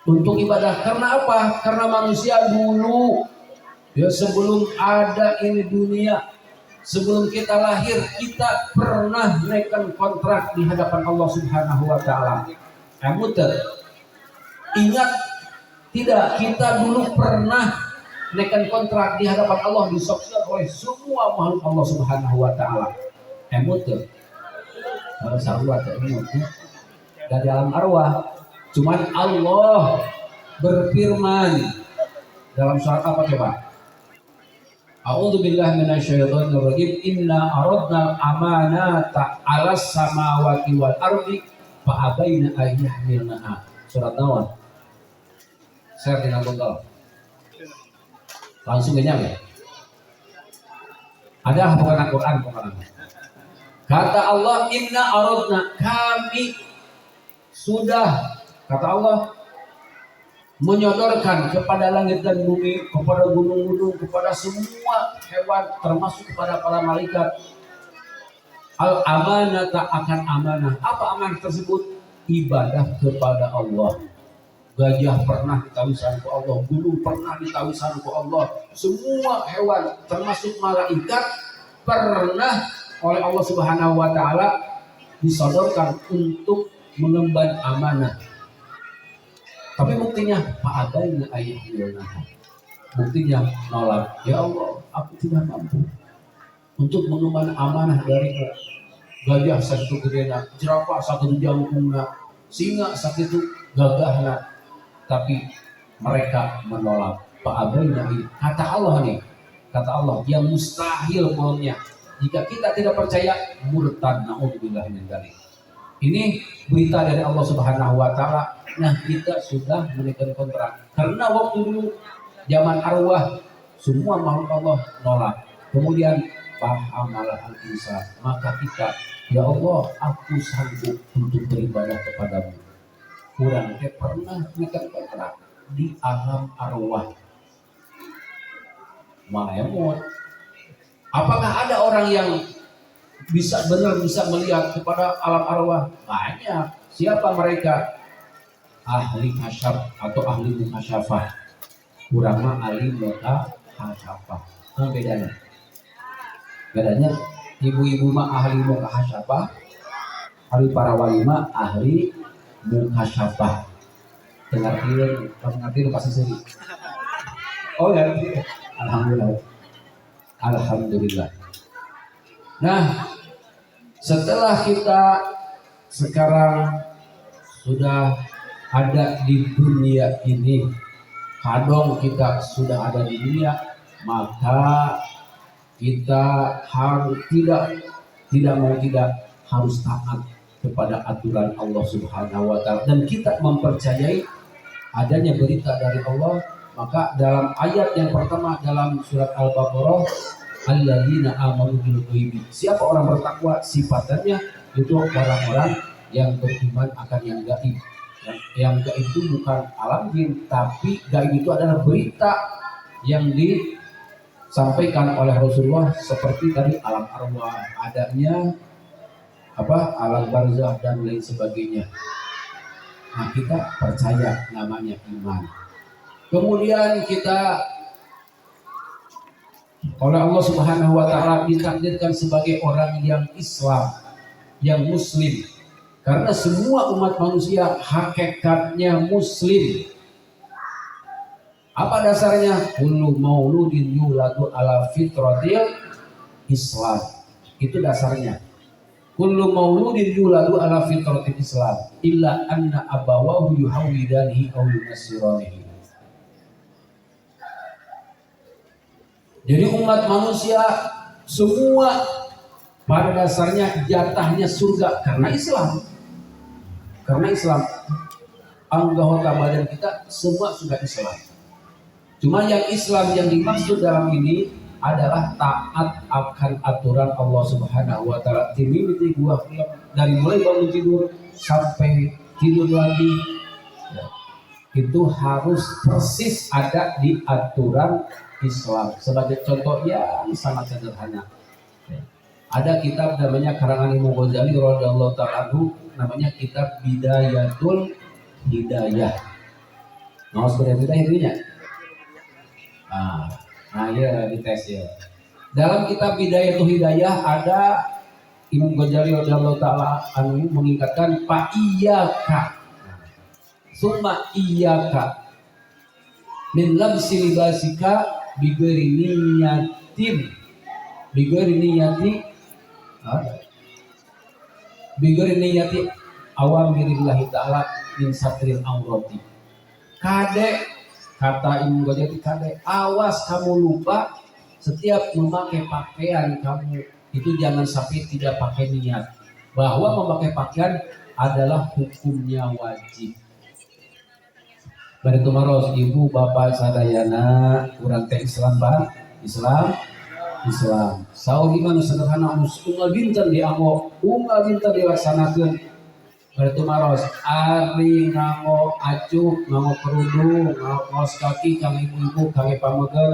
Untuk ibadah. Karena apa? Karena manusia dulu, ya sebelum ada ini dunia, sebelum kita lahir, kita pernah naikkan kontrak di hadapan Allah Subhanahu wa taala. Kamu ingat tidak, kita dulu pernah naikkan kontrak di hadapan Allah, disaksikan oleh semua makhluk Allah Subhanahu wa taala. Kalau sarwa dari alam arwah. Cuman Allah berfirman dalam surat apa coba? A'udzu billahi minasyaitonir rajim. Inna aradna amanata 'alas samawati wal ardi fa abaina ay yahmilnaha. Surat Nahl. Saya tidak gondol. Langsung kenyang ya. Ada bukan Al-Qur'an pokoknya. Kata Allah, inna aradna, kami sudah, kata Allah, menyodorkan kepada langit dan bumi, kepada gunung-gunung, kepada semua hewan, termasuk kepada para malaikat, al-amanata, akan amanah. Apa amanah tersebut? Ibadah kepada Allah. Gajah pernah ditawisan ke Allah, gunung pernah ditawisan ke Allah, semua hewan termasuk malaikat pernah oleh Allah Subhanahu wa taala disodorkan untuk mengemban amanah. Tapi buktinya fa'adaina ayyuhana. Buktinya nolak. Ya Allah, aku tidak mampu untuk mengemban amanah darimu. Gajah satu gedena, jerapah satu jangkungna, singa satu gagahna. Tapi mereka menolak. Fa'adaina. Kata Allah nih, kata Allah yang mustahil maunya. Jika kita tidak percaya, murtad, na'udzubillah min dzalik. Ini berita dari Allah Subhanahu wa taala. Nah, kita sudah menaikkan kontrak. Karena waktu dulu zaman arwah semua makhluk Allah nolak. Kemudian fahamalah al-insan, maka kita, ya Allah, aku sanggup untuk beribadah kepadamu. Kurang pernah menaikkan kontrak di alam arwah. Mahemud. Apakah ada orang yang bisa melihat kepada alam arwah? Banyak. Siapa mereka? Ahli kasyaf atau ahli mukasyafah. Kurang mah ahli mukasyafah. Nah, bedanya. Bedanya ibu-ibu mah ahli mukasyafah, ahli para wali mah ahli mukasyafah. Dengar pasti sendiri. Oh ya, Alhamdulillah. Nah, setelah kita sekarang sudah ada di dunia ini, kadang kita sudah ada di dunia, maka kita harus tidak harus taat kepada aturan Allah Subhanahu wa taala, dan kita mempercayai adanya berita dari Allah. Maka dalam ayat yang pertama dalam surat Al-Baqarah, alladzina amanu bil ghaibi. Siapa orang bertakwa? Sifatnya itu orang-orang yang beriman akan yang gaib. Yang gaib itu bukan alam jin, tapi gaib itu adalah berita yang disampaikan oleh Rasulullah seperti tadi alam arwah, adanya alam barzah dan lain sebagainya. Nah, kita percaya, namanya iman. Kemudian kita oleh Allah Subhanahu wa taala ditakdirkan sebagai orang yang Islam, yang muslim. Karena semua umat manusia hakikatnya muslim. Apa dasarnya? Kullu mauludin yuladu ala fitratil Islam. Itu dasarnya. Kullu mauludin yuladu ala fitratil Islam illa anna abawahu yuhawidanihi aw yunassiranihi. Jadi umat manusia semua pada dasarnya jatahnya surga karena Islam. Karena Islam, anggota badan kita semua sudah Islam. Cuma yang Islam yang dimaksud dalam ini adalah taat akan aturan Allah Subhanahu wa taala. Timimiti gua dari mulai bangun tidur sampai tidur lagi. Itu harus persis ada di aturan Islam. Sebagai contoh yang sangat sederhana. Ada kitab namanya karangan Imam Ghazali radhiyallahu ta'ala anhu, namanya kitab Bidayatul Hidayah. Mau sebenarnya intinya? Nah ya dites ya. Dalam kitab Bidayatul Hidayah ada Imam Ghazali radhiyallahu ta'ala anhu mengingatkan fa iyyaka summa iyyaka min labsi libasika bighairi niyatin bighairi niyati awamirillahi ta'ala min satril aurati. Kade, kata Imam Ghazali, kade, awas kamu lupa setiap memakai pakaian kamu itu jangan sampai tidak pakai niat bahwa memakai pakaian adalah hukumnya wajib. Bari tumaros ibu bapak sadayana urang teh Islam bah Islam. Saur iman sederhana unggal dinten dianggo, unggal dinten dilaksanakeun. Bari tumaros ari nganggo acuh, nganggo kerudung, nganggo kaos kaki kang ibu-ibu kang pameger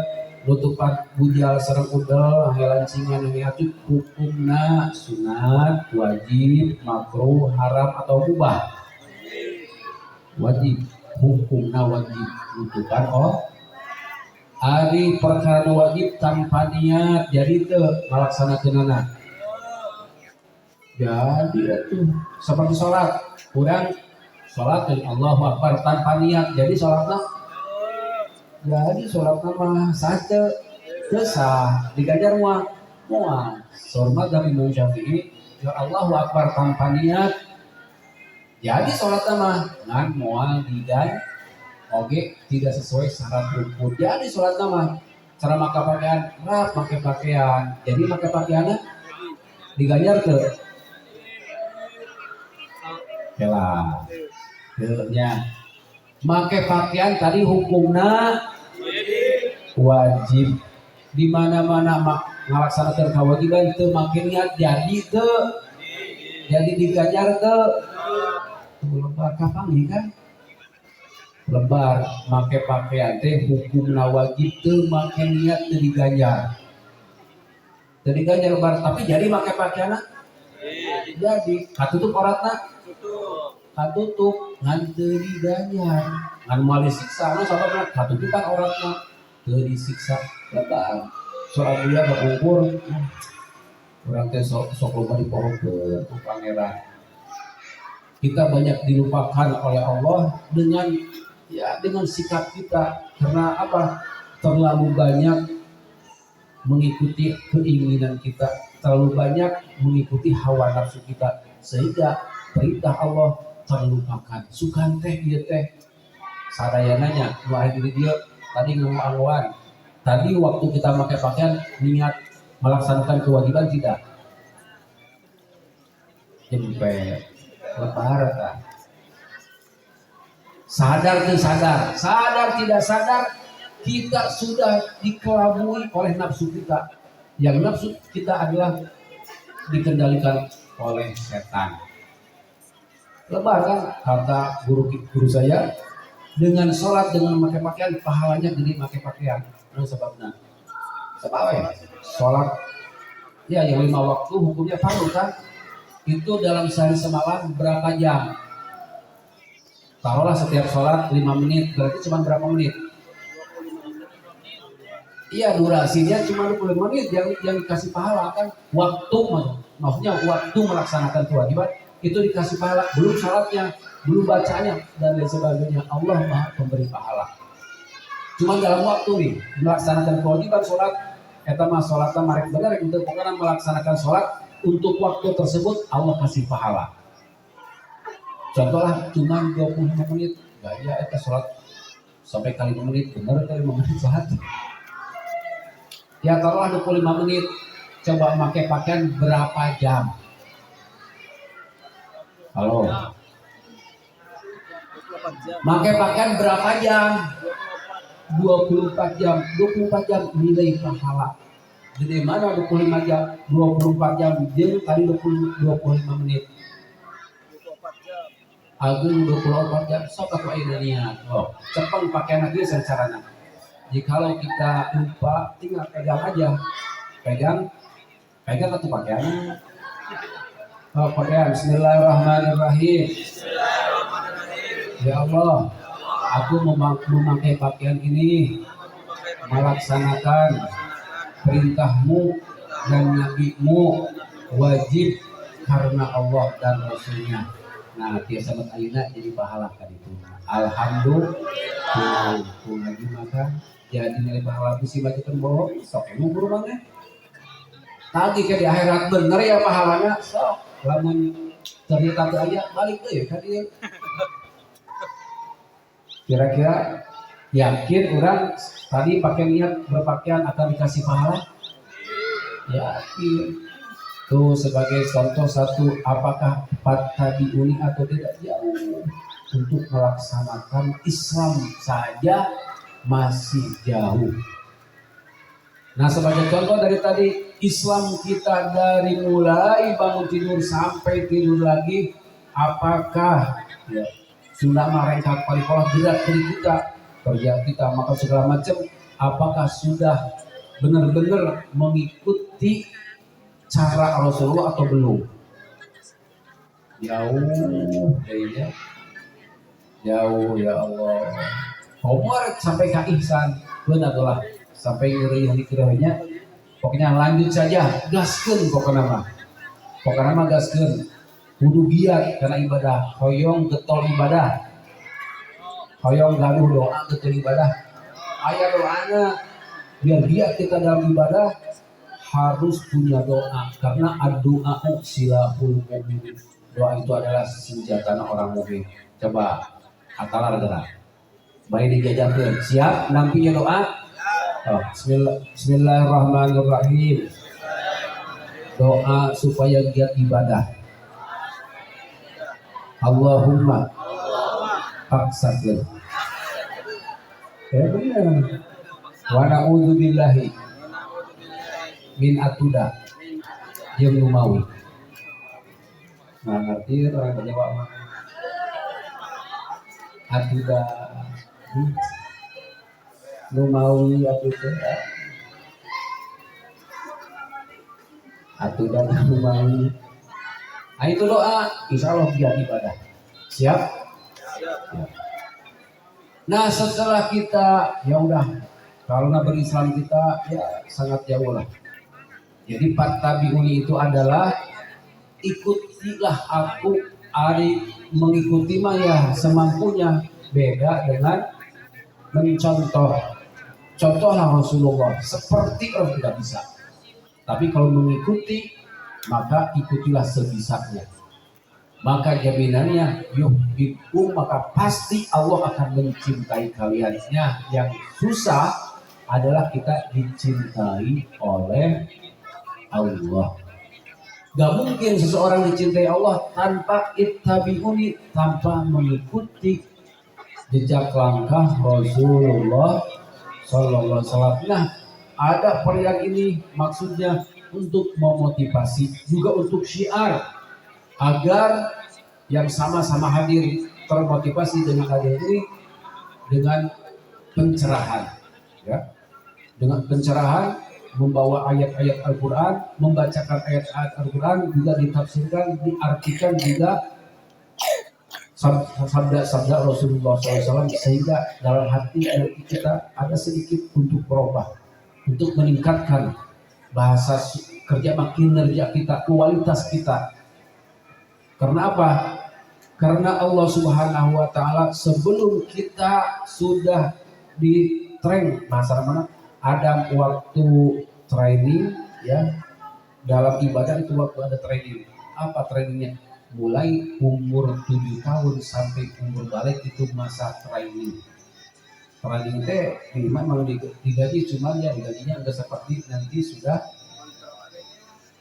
nutupan bujal sareng udel, lancingan yang acuh hukumna sunat, wajib, makruh, haram atau mubah. Wajib. Hukumna wajib nutupan ari perkara wajib tanpa niat jadi teu ngalaksanakeunana. Jadi itu seperti sholat, kurang sholat dari Allahu Akbar tanpa niat jadi sholatna mah saja sah digajar mual sormat dari Imam Syafi'i ya Allahu Akbar tanpa niat jadi sholatnya mah ngan moal didan oke tidak sesuai syarat rukun. Jadi sholatnya mah cara pakai pakaian pakai pakaian. Jadi pakai pakaiannya diganjar ke kelah. Nya pakai pakaian tadi hukumnya wajib. Di mana-mana ngalaksanakeun kewajiban teu make niat jadi diganjar ke lebar kapan nih kan lebar make pakaian teh hukumna wajib teu make niat teu diganjar lebar tapi jadi make pakaianna jadi katutup auratna katutup ngan teu diganjar ngan moal disiksa nu sababna katutupan auratna teu disiksa lebar soal dia berumur urang teh sok loba diporokeun ku pangeran. Kita banyak dilupakan oleh Allah dengan sikap kita karena apa? Terlalu banyak mengikuti keinginan kita, terlalu banyak mengikuti hawa nafsu kita sehingga perintah Allah terlupakan. Sukan teh ieu teh sadayananya nu aya di dia tadi ngomong tadi waktu kita pakai pakaian niat melaksanakan kewajiban tidak? Jempet lebaran sadar tidak sadar kita sudah dikelabui oleh nafsu kita Yang nafsu kita adalah dikendalikan oleh setan. Lebar kan kata guru saya, dengan sholat dengan memakai pakaian pahalanya gede pakai pakaian. Nah, sebabnya sholat ya yang 5 waktu hukumnya fardu kan, itu dalam sehari semalam berapa jam? Taruhlah setiap sholat 5 menit, berarti cuma berapa menit? Iya, durasinya cuma 25 menit yang dikasih pahala kan, waktu maksudnya waktu melaksanakan kewajiban itu dikasih pahala, belum syaratnya, belum bacanya dan lain sebagainya. Allah Maha pemberi pahala. Cuma dalam waktu nih melaksanakan kewajiban sholat, eta mah sholatnya marek benar untuk pokoknya melaksanakan sholat untuk waktu tersebut Allah kasih pahala. Contohlah cuma 25 menit, gaya eta sholat sampai kali 5 menit, benar kali 5 menit sholat. Ya taruhlah 25 menit, coba pakai pakaian berapa jam? Halo. Pakai pakaian berapa jam? 24 jam. 24 jam nilai pahala. Jadi mana 25 jam? 24 jam. Jadi tadi 25 menit. Agung 24 jam. Sok apa ini niat? Oh, cepeng pakaian lagi secaranya. Jikalau kita lupa, tinggal pegang aja. Pegang atau pakaiannya. Oh, pakaian. Bismillahirrahmanirrahim. Ya Allah, aku memakai pakaian ini melaksanakan perintahmu dan nabimu, wajib karena Allah dan Rasulnya. Nah, biasa ayeuna jadi pahala kan itu. Alhamdulillah, ngaji maka jadi nilai pahala bisi bacakan bohong, sok emu guru mana? Tadi ke di akhirat bener ya pahalanya, sok lamun ternyata aja balik deh kan dia. Kira-kira yakin orang tadi pakai niat berpakaian akan dikasih pahala? Yakin. Tuh sebagai contoh satu, apakah tadi unik atau tidak? Jauh. Untuk melaksanakan Islam saja masih jauh. Nah, sebagai contoh dari tadi, Islam kita dari mulai bangun tidur sampai tidur lagi, apakah ya, sudah mereka pola gerak dari kita, kerja kita, maka segala macam, apakah sudah benar-benar mengikuti cara Rasulullah atau belum? Jauh kayaknya, jauh ya Allah. Umar sampai ke ihsan, benar sampai ngeri yang dikiranya. Pokoknya lanjut saja, gaskeun pokoknya mah gaskeun. Kudu giat karena ibadah, hoyong getol ibadah, hoyong gaduh doa getol ibadah. Ayah doanya biar giat kita dalam ibadah harus punya doa, karena doa silahul mu'min. Doa itu adalah senjata orang mukmin. Coba atalar gerak. Baik dijajakan, siap nampinya doa. Oh, Bismillahirrahmanirrahim. Doa supaya giat ibadah. Allahumma aqsadir. Ya benar. Wa na'udzu billahi min atuda yang numawi. Nah, ngerti orang Jawa mah. Atuda numawi atuda. Atuda numawi. Nah, itu doa, insya Allah biar ibadah. Siap? Ya. Nah, setelah kita ya udah, karena berislam kita ya sangat jauh lah. Jadi tabi'uni itu adalah ikutilah aku, ari mengikuti mah ya semampunya, beda dengan mencontoh. Contohlah Rasulullah seperti orang tidak bisa. Tapi kalau mengikuti maka ikutilah sebisanya. Maka jaminannya yuhibbukum, maka pasti Allah akan mencintai kalian. Yang susah adalah kita dicintai oleh Allah. Gak mungkin seseorang dicintai Allah tanpa ittabi'uni, tanpa mengikuti jejak langkah Rasulullah sallallahu alaihi wasallam. Nah, ada perayaan ini maksudnya untuk memotivasi, juga untuk syiar agar yang sama-sama hadir termotivasi dengan hadir ini dengan pencerahan, ya, dengan pencerahan, membawa ayat-ayat Al-Quran, membacakan ayat-ayat Al-Quran, juga ditafsirkan, diartikan juga sabda-sabda Rasulullah SAW, sehingga dalam hati kita ada sedikit untuk berubah, untuk meningkatkan bahasa kerja, kinerja kita, kualitas kita. Karena apa? Karena Allah Subhanahu wa Ta'ala sebelum kita sudah di train, bahasa mana? Ada waktu training, ya, dalam ibadah itu waktu ada training. Apa trainingnya? Mulai umur 7 tahun sampai umur balik itu masa training. Training teh memang digaji, cuman ya digajinya enggak seperti nanti sudah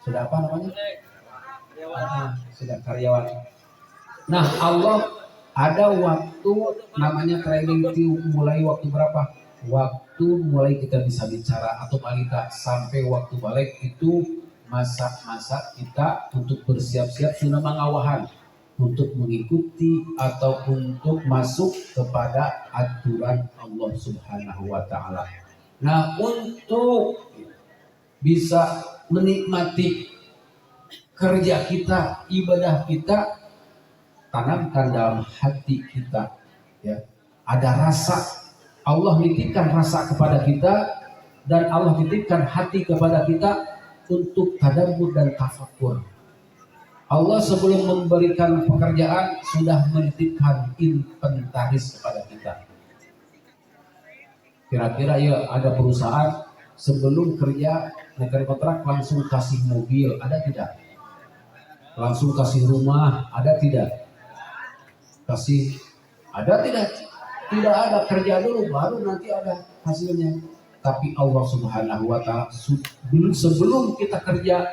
apa namanya? Sudah karyawan. Nah, Allah ada waktu namanya training itu mulai waktu berapa? Waktu mulai kita bisa bicara atau balita sampai waktu balik itu masa-masa kita untuk bersiap-siap sunnah mengawahan, untuk mengikuti atau untuk masuk kepada aturan Allah Subhanahu wa Ta'ala. Nah, untuk bisa menikmati kerja kita, ibadah kita, tanamkan dalam hati kita, ya, ada rasa. Allah titipkan rasa kepada kita dan Allah titipkan hati kepada kita untuk tadabbur dan tafakur. Allah sebelum memberikan pekerjaan sudah menitipkan inventaris kepada kita. Kira-kira ya ada perusahaan sebelum kerja naikkan kontrak langsung kasih mobil, ada tidak? Langsung kasih rumah, ada tidak? Kasih, ada tidak? Tidak ada, kerja dulu baru nanti ada hasilnya. Tapi Allah Subhanahu wa Ta'ala sebelum kita kerja,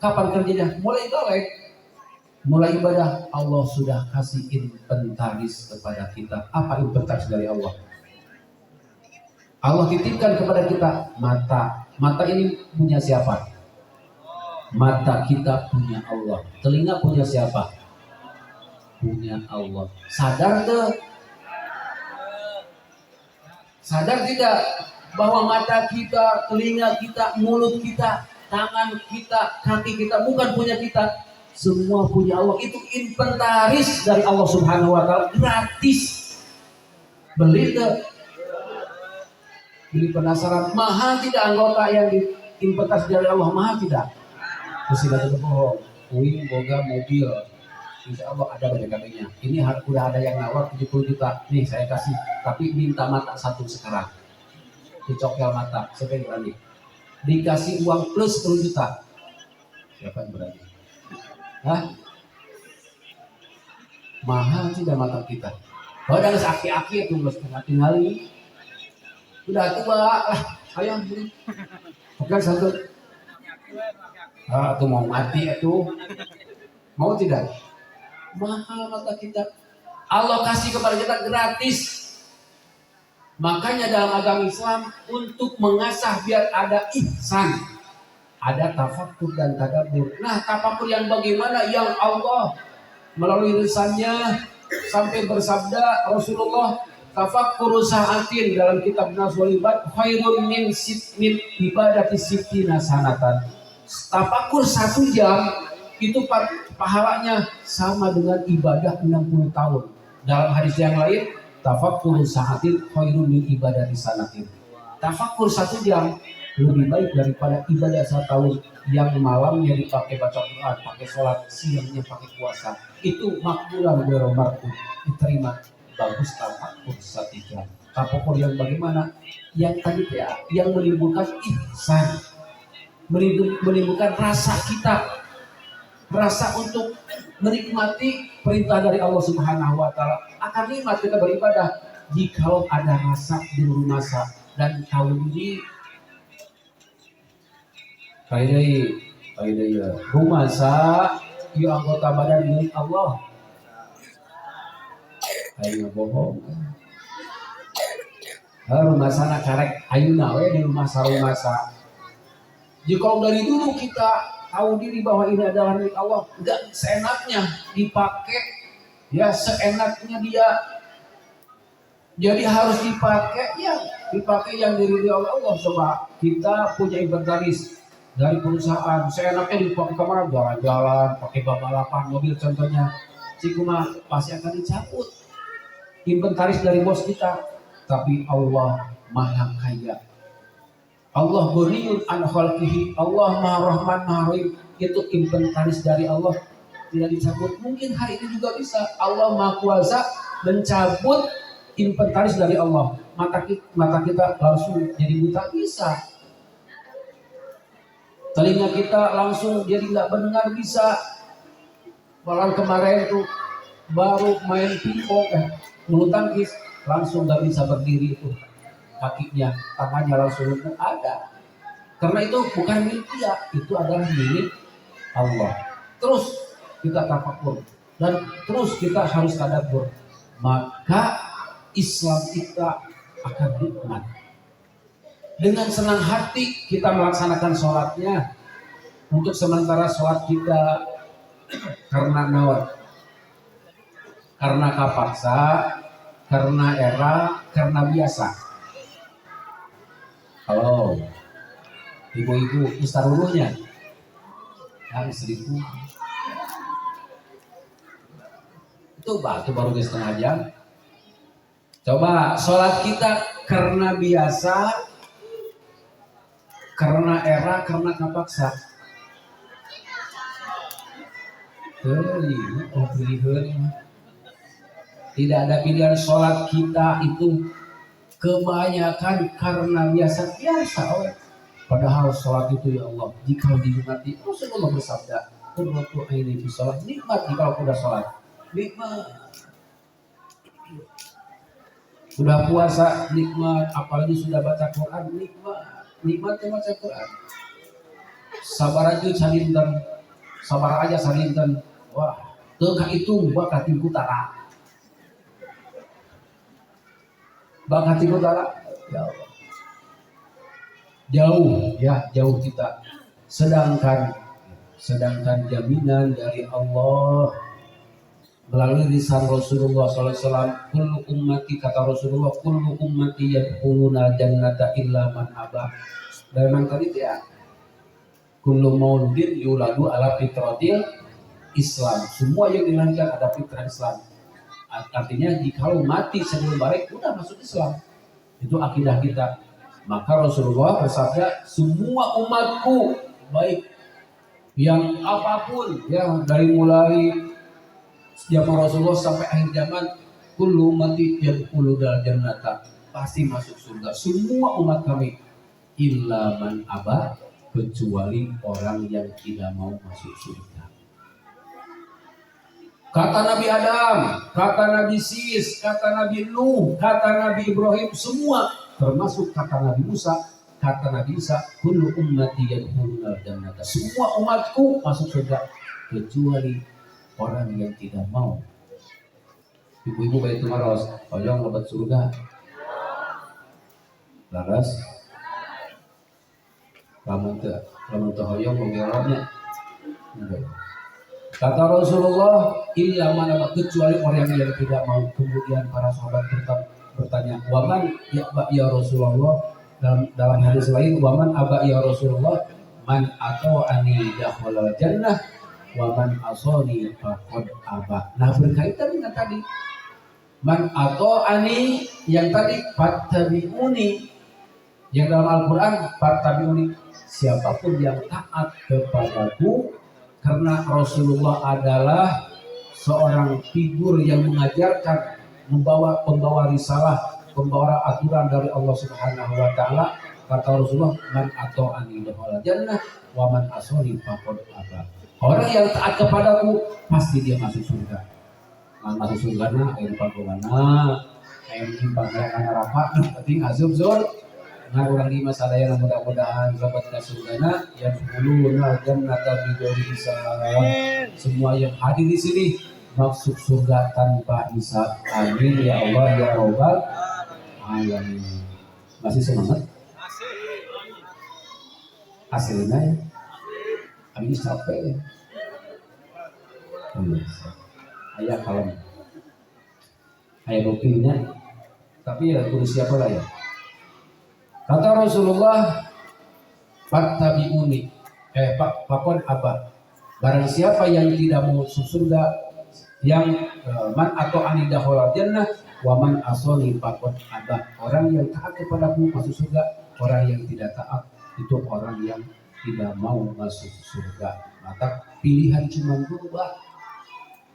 kapan kerjanya? Mulai balik, mulai ibadah, Allah sudah kasih inventaris kepada kita. Apa inventaris dari Allah? Allah titipkan kepada kita mata. Mata ini punya siapa? Mata kita punya Allah. Telinga punya siapa? Punya Allah. Sadar tuh? Sadar tidak bahwa mata kita, telinga kita, mulut kita, tangan kita, kaki kita bukan punya kita, semua punya Allah. Itu inventaris dari Allah Subhanahu wa Ta'ala, gratis. Beli tuh? Beli penasaran, mahal tidak anggota yang diinventaris dari Allah? Mahal tidak? Terus tidak bohong, wing boga mobil, insya Allah ada BPKB-nya. Ini udah ada yang nawar 70 juta, nih saya kasih, tapi minta mata satu sekarang. Dicokel mata, siapa yang berani? Dikasih uang plus 10 juta, siapa yang berani? Hah? Mahal tidak mata kita? Oh, dan aki-aki itu terus tinggal ini. Udah tua lah, ayam beli. Bukan satu. Tuh mau mati itu, mau tidak? Mahal mata kita. Allah kasih kepada kita gratis. Makanya dalam agama Islam untuk mengasah biar ada ihsan, ada tafakur dan tadabbur. Nah, tafakur yang bagaimana? Yang Allah melalui lisannya sampai bersabda Rasulullah, tafakkur sa'atin dalam kitab Nazwal Ibad khairun min ibadati sittina sanatan. Tafakur 1 jam itu pahalanya sama dengan ibadah 60 tahun. Dalam hadis yang lain, tafakkur sa'atin khairun min ibadati sanatin. Tafakkur 1 jam lebih baik daripada ibadah 1 tahun yang malamnya dipakai baca Quran, pakai sholat, siangnya pakai puasa. Itu makbulan beromarku, diterima. Bagus tafakkur 1 jam. Tafakkur yang bagaimana? Yang tadi ya, yang menimbulkan ihsan, menimbulkan rasa kita, rasa untuk menikmati perintah dari Allah Subhanahu wa Ta'ala. Akan nikmat kita beribadah jikalau ada rasa di rumah masa. Dan tahun ini kayak ya rumah sa ya anggota badan milik Allah. Kayak bohong. rumah sana karek ayuna we di rumah sarumasa. Jadi kalau dari dulu kita tahu diri bahwa ini adalah milik Allah, enggak seenaknya dipakai, ya seenaknya dia. Jadi harus dipakai, ya dipakai yang diridhoi oleh Allah. Coba kita punya inventaris dari perusahaan, seenaknya dipakai kemana? Jalan-jalan, pakai balapan mobil contohnya, Cikuma pasti akan dicabut inventaris dari bos kita. Tapi Allah Maha Kaya, Allah Ghaniyyun an khalqihi, Allah Maha Rahman Maha Rahim. Itu inventaris dari Allah tidak dicabut. Mungkin hari ini juga bisa Allah Maha Kuasa mencabut inventaris dari Allah. Mata kita langsung jadi buta, bisa. Telinga kita langsung jadi nggak mendengar, bisa. Bahkan kemarin tuh baru main pingpong, bulu tangkis, langsung nggak bisa berdiri itu, kakinya, tangannya langsung lumpuh, ada. Karena itu bukan milik dia, itu adalah milik Allah. Terus kita tafakur dan terus kita harus tadabbur, maka Islam kita akan nikmat. Dengan senang hati kita melaksanakan sholatnya. Untuk sementara sholat kita karena nawat, karena kapaksa, karena era, karena biasa. Halo, ibu-ibu ustaruruhnya yang 1000 itu baru setengah jam. Coba sholat kita karena biasa, karena era, karena kapaksa. Tidak ada pilihan. Sholat kita itu kebanyakan karena biasa-biasa. Padahal sholat itu, ya Allah, jika dinikmati, Rasulullah bersabda, qurratu aini fi sholat, nikmat jika udah sholat, nikmat. Sudah puasa nikmat, apalagi sudah baca Quran nikmat. Nikmatnya baca Quran. Sabar aja salinten. Wah, tengah itu bakatin utara. Bakatin utara, ya Allah. Jauh kita. Sedangkan jaminan dari Allah melalui lisan Rasulullah SAW, kullu ummati, kata Rasulullah, kullu ummati yadkhuluna jannata illa man abah. Dan memang tadi ya, kullu mauludin yuladu ala fitratil Islam. Semua yang dilahirkan ada fitrah Islam. Artinya jikalau mati sebelum balik udah masuk Islam. Itu akidah kita. Maka Rasulullah bersabda, semua umatku, baik yang apapun, ya dari mulai zaman Rasulullah sampai akhir zaman, kullu ummati yadkhuluna jannata, pasti masuk surga. Semua umat kami, illa man aba, kecuali orang yang tidak mau masuk surga. Kata Nabi Adam, kata Nabi Sis, kata Nabi Nuh, kata Nabi Ibrahim, semua, termasuk kata Nabi Musa, kata Nabi Isa, kullu ummati yadkhuluna jannata, semua umatku masuk surga kecuali orang yang tidak mau. Ibu-ibu baik itu maros, oyong lebat surga. Laras, lamun teu hoyong mengeloknya. Kata Rasulullah, illa man, kecuali orang yang tidak mau. Kemudian para sahabat bertanya, waman ya Rasulullah, dalam hadis lain, waman aba ya Rasulullah, man atau ani dakhalal jannah, waman asoni faqad aba. Nah, berkaitan dengan tadi, man atau ani yang tadi fattabi'uni, yang dalam Al-Quran fattabi'uni, siapapun yang taat kepadaku. Karena Rasulullah adalah seorang figur yang mengajarkan, pembawa risalah, pembawa aturan dari Allah Subhanahu wa taala. Kata Rasulullah, man ata'ani dakhala jannah wa man asani faqad aba. Orang yang taat kepadaku pasti dia masuk surga. Masuk surga na aya panggoana, aya timpang neraka, penting azab zul. Nah, orang di masa daya mudah-mudahan dapat ke surgana yang huluna jannata bighairi hisab. Semua yang hadir di sini masuk surga tanpa hisab. Amin ya Allah ya Rabbal alamin. Masih semangat? Hasilnya ya? Habis capek ya? Ayah kalem. Ayah buktinya. Tapi ya kudu siapa lah ya? Kata Rasulullah, fattabi'uni. Pakon apa? Barang siapa yang tidak mau masuk surga, yang man atau anidahul jannah, wa man asoni pakon abah. Orang yang taat kepadaku masuk surga, orang yang tidak taat itu orang yang tidak mau masuk surga. Maka pilihan cuma dua.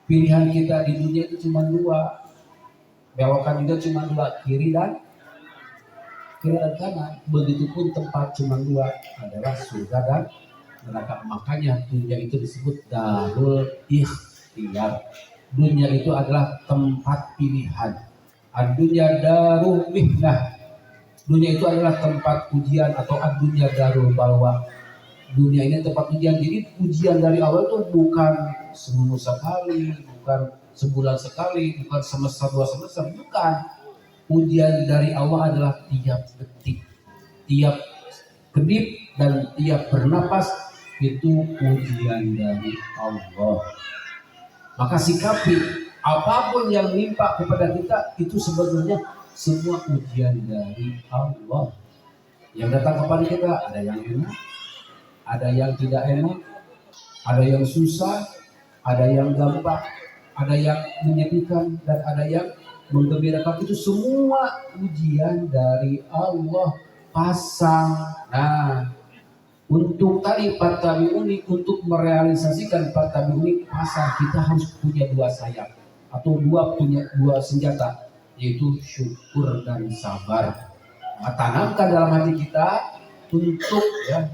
Pilihan kita di dunia itu cuma dua. Belokan juga cuma dua, kiri dan kanan. Begitupun tempat cuma dua, adalah surga dan neraka. Makanya dunia itu disebut darul ikhtiyar. Dunia itu adalah tempat pilihan. Dunia darul mihnah. Dunia itu adalah tempat ujian, atau dunia darul balwa. Dunia ini tempat ujian. Jadi ujian dari Allah itu bukan seminggu sekali, bukan sebulan sekali, bukan semester 2 semester, bukan. Ujian dari Allah adalah tiap detik, tiap kedip dan tiap bernapas, itu ujian dari Allah. Maka sikapi apapun yang menimpa kepada kita itu sebenarnya semua ujian dari Allah. Yang datang kepada kita ada yang enak, ada yang tidak enak, ada yang susah, ada yang gampang, ada yang menyedihkan, dan ada yang menggembirakan. Itu semua ujian dari Allah. Pasang. Nah, untuk tadi fattabi'uni, untuk merealisasikan fattabi'uni, pasang, kita harus punya dua sayap atau punya dua senjata, yaitu syukur dan sabar. Nah, tanamkan dalam hati kita untuk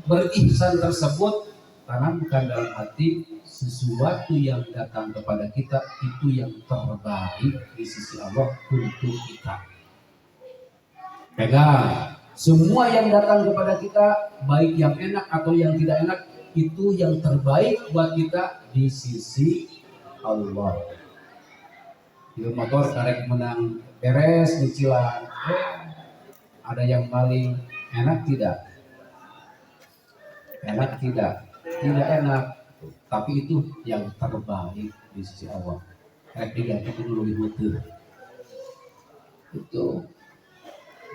berihsan tersebut. Tanamkan dalam hati sesuatu yang datang kepada kita itu yang terbaik di sisi Allah untuk kita. Pegang. Semua yang datang kepada kita, baik yang enak atau yang tidak enak, itu yang terbaik buat kita di sisi Allah. Di motor karek menang beres cicilan, ada yang paling enak tidak? Enak tidak? Tidak enak. Tapi itu yang terbaik di sisi Allah. Karek diganti dulu dibutuh. Itu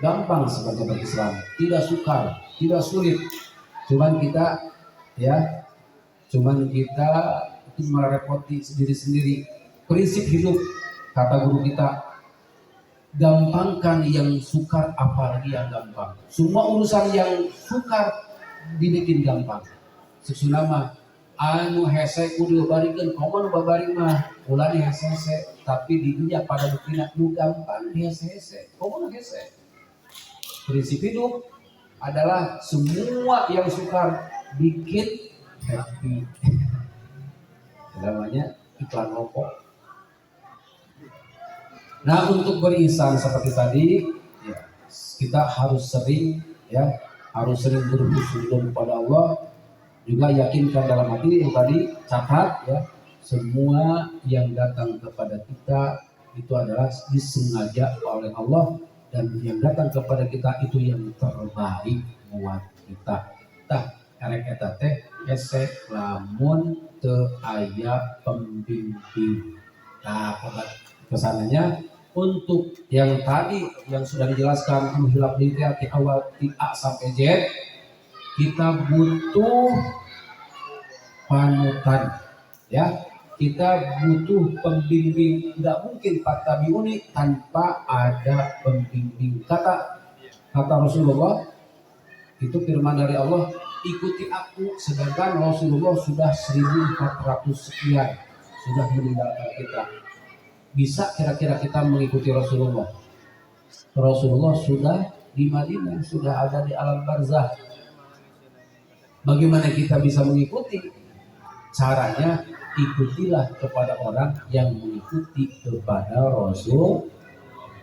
gampang sebagai berislam, tidak sukar, tidak sulit. Cuman kita itu merepoti diri sendiri. Prinsip hidup, kata guru kita, gampangkan yang sukar, apalagi yang gampang. Semua urusan yang sukar dibikin gampang. Sesunama anu hese kudu barikeun komo nu babari mah ulah hese, tapi di dunia pada buktina nu gampang hese komo nu hese. Prinsip hidup adalah semua yang sukar bikin happy. Namanya iklan rokok. Nah, untuk berihsan seperti tadi, kita harus sering berhusnuzon kepada Allah. Juga yakinkan dalam hati yang tadi, catat semua yang datang kepada kita itu adalah disengaja oleh Allah, dan yang datang kepada kita itu yang terbaik buat kita. Tah karek eta teh ese lamun teu aya pembimbing. Nah, kesananya untuk yang tadi yang sudah dijelaskan menghilap di awal A sampai Z, kita butuh panutan, kita butuh pembimbing. Tidak mungkin fattabi'uni tanpa ada pembimbing. Kata Rasulullah, itu firman dari Allah, ikuti aku, sedangkan Rasulullah sudah 1400 sekian sudah meninggalkan kita. Bisa kira-kira kita mengikuti Rasulullah? Rasulullah sudah di Madinah, sudah ada di alam barzah. Bagaimana kita bisa mengikuti? Caranya ikutilah kepada orang yang mengikuti kepada Rasul.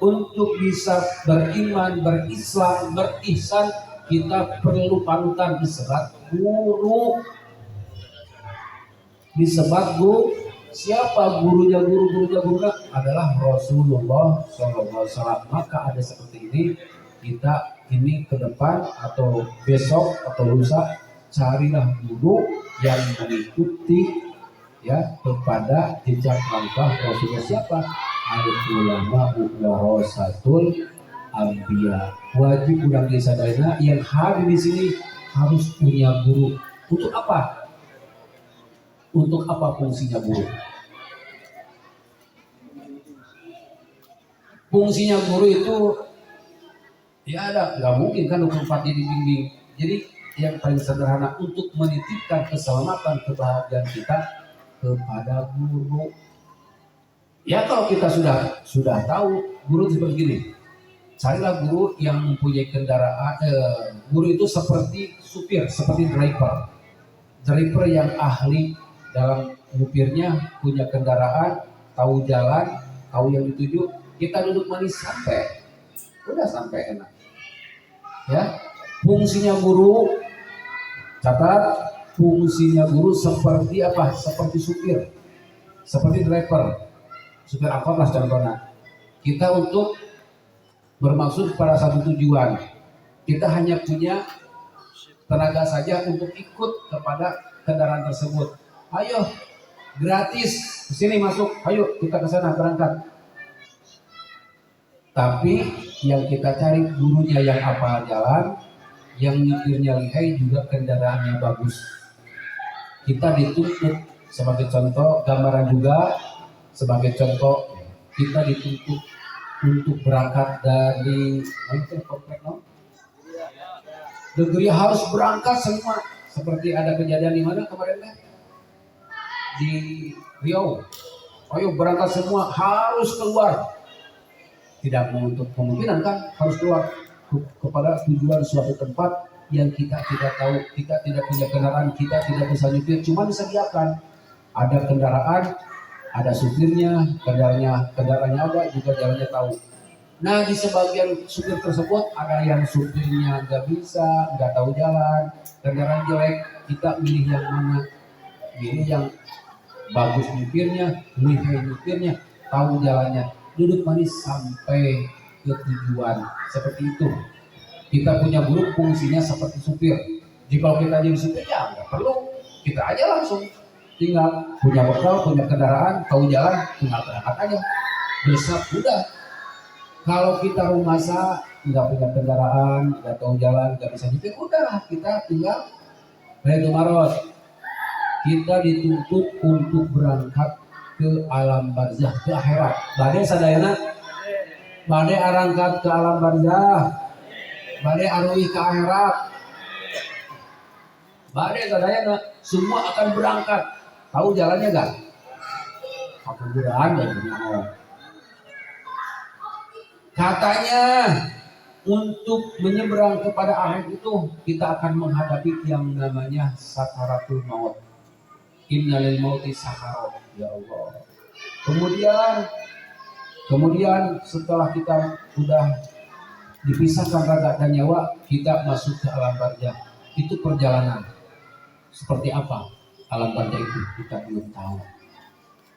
Untuk bisa beriman, berislam, berihsan, kita perlu panutan, disebat guru. Disebat guru. Siapa gurunya? Gurunya adalah Rasulullah SAW. Maka ada seperti ini, kita ini ke depan atau besok atau lusa carilah guru yang mengikuti ya kepada jejak langkah Rasulullah. Siapa? Al-ulama warasatul anbiya. Wajib urang disadarinya yang hadir di sini harus punya guru. Untuk apa? Untuk apa fungsinya guru? Fungsinya guru itu ya ada, nggak mungkin kan 24 jadi bimbing. Jadi yang paling sederhana untuk menitipkan keselamatan kebahagiaan kita kepada guru. Ya kalau kita sudah tahu guru seperti gini, carilah guru yang mempunyai kendaraan. Guru itu seperti supir, seperti driver yang ahli dalam nyupirnya, punya kendaraan, tahu jalan, tahu yang dituju. Kita duduk manis sampai, udah sampai enak. Ya, fungsinya guru, catat, fungsinya guru seperti apa? Seperti supir, seperti driver, supir angkot lah contohnya. Kita untuk bermaksud pada satu tujuan, kita hanya punya tenaga saja untuk ikut kepada kendaraan tersebut. Ayo, gratis, kesini masuk, ayo kita ke sana berangkat. Tapi yang kita cari gurunya yang hafal jalan, yang nyetirnya lihai, juga kendaraannya bagus. Kita dituntut sebagai contoh, gambaran juga sebagai contoh, kita dituntut untuk berangkat dari negeri, harus berangkat semua. Seperti ada kejadian di mana kemarin di Riau, ayo berangkat semua, harus keluar. Tidak menutup kemungkinan kan harus keluar kepada tujuan suatu tempat yang kita tidak tahu, kita tidak punya kendaraan, kita tidak bisa nyetir, cuma disediakan ada kendaraan, ada supirnya, kendaraannya ada, juga jalannya tahu. Nah di sebagian supir tersebut ada yang supirnya nggak bisa, nggak tahu jalan, kendaraan jelek. Kita milih yang mana? Milih yang bagus nyupirnya, lihai nyupirnya, tahu jalannya, duduk manis sampai ke tujuan. Seperti itu. Kita punya guru fungsinya seperti supir. Jika kita jadi supir ya nggak perlu, kita aja langsung tinggal punya bekal, punya kendaraan, tahu jalan, tinggal berangkat aja. Besar udah. Kalau kita rumasa nggak punya kendaraan, nggak tahu jalan, nggak bisa nyetir, udah kita tinggal Baitul Maros. Kita dituntut untuk berangkat ke alam barzah, ke akhirat. Bade sadayana, bade arangkat ke alam barzah, bade aruih ke akhirat. Bade sadayana, semua akan berangkat. Tahu jalannya gak? Kemudian ya benar. Katanya untuk menyeberang kepada akhirat itu kita akan menghadapi yang namanya sakaratul maut. Innalil mauti sakarat, ya Allah. Kemudian setelah kita sudah dipisahkan raga dan nyawa, kita masuk ke alam barzah. Itu perjalanan. Seperti apa alam barzah itu kita belum tahu.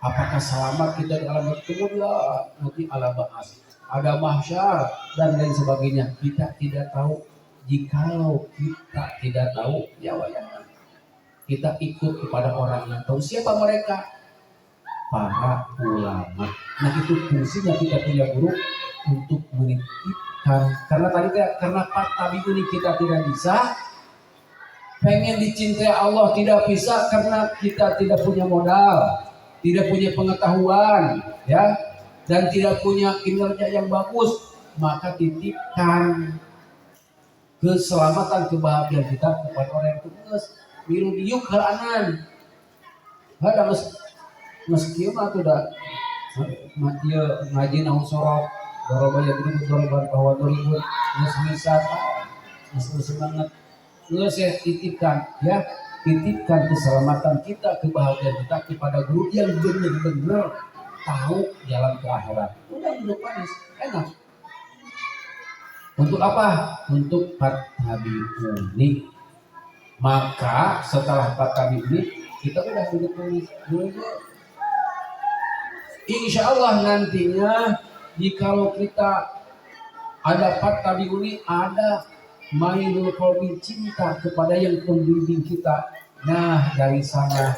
Apakah selamat kita di alam barzah? Kemudian nanti alam ba'as, ada mahsyar dan lain sebagainya. Kita tidak tahu. Jikalau kita tidak tahu, ya wayang. Kita ikut kepada orang yang tahu. Siapa mereka? Para ulama. Nah itu fungsinya kita punya guru untuk menitipkan. Karena Pak Tabib ini kita tidak bisa. Pengen dicintai Allah tidak bisa karena kita tidak punya modal, tidak punya pengetahuan, ya, dan tidak punya kinerja yang bagus. Maka titipkan keselamatan kebahagiaan kita kepada orang yang tulus. Miru diuk halanan, ada meski mah tuh dah dia ngaji nahu sorok, dorobaya dulu doroban bahwa doribut, misal, semangat. Saya titipkan, ya, titipkan keselamatan kita, kebahagiaan kita kepada guru yang benar-benar tahu jalan ke akhirat. Udah duduk manis, enak. Untuk apa? Untuk Pak Habib ini. Maka setelah Pak Habib ini kita udah duduk manis. Insya Allah nantinya jikalau kita Ada fattabi'uni, ada mailul qalbi, cinta kepada yang pembimbing kita. Nah, dari sana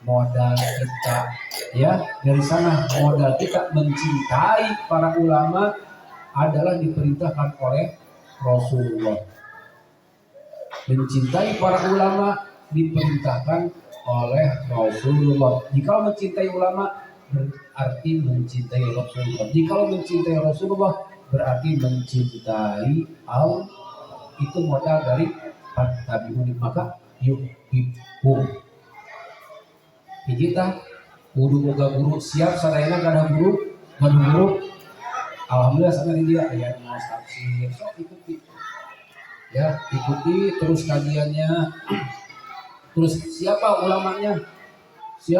modal kita, ya, dari sana modal kita mencintai para ulama adalah diperintahkan oleh Rasulullah. Mencintai para ulama diperintahkan oleh Rasulullah. Jika mencintai ulama berarti mencintai Rasulullah. Jika mencintai Rasulullah berarti mencintai Allah. Itu modal dari fattabi'uni, maka yuhibbukum. Kita kudu boga guru, siap sadayana kada guru, alhamdulillah sampai dia aya mau tafsir, sok ikuti. Ya, ikuti terus kajiannya. Terus siapa ulamanya? Itu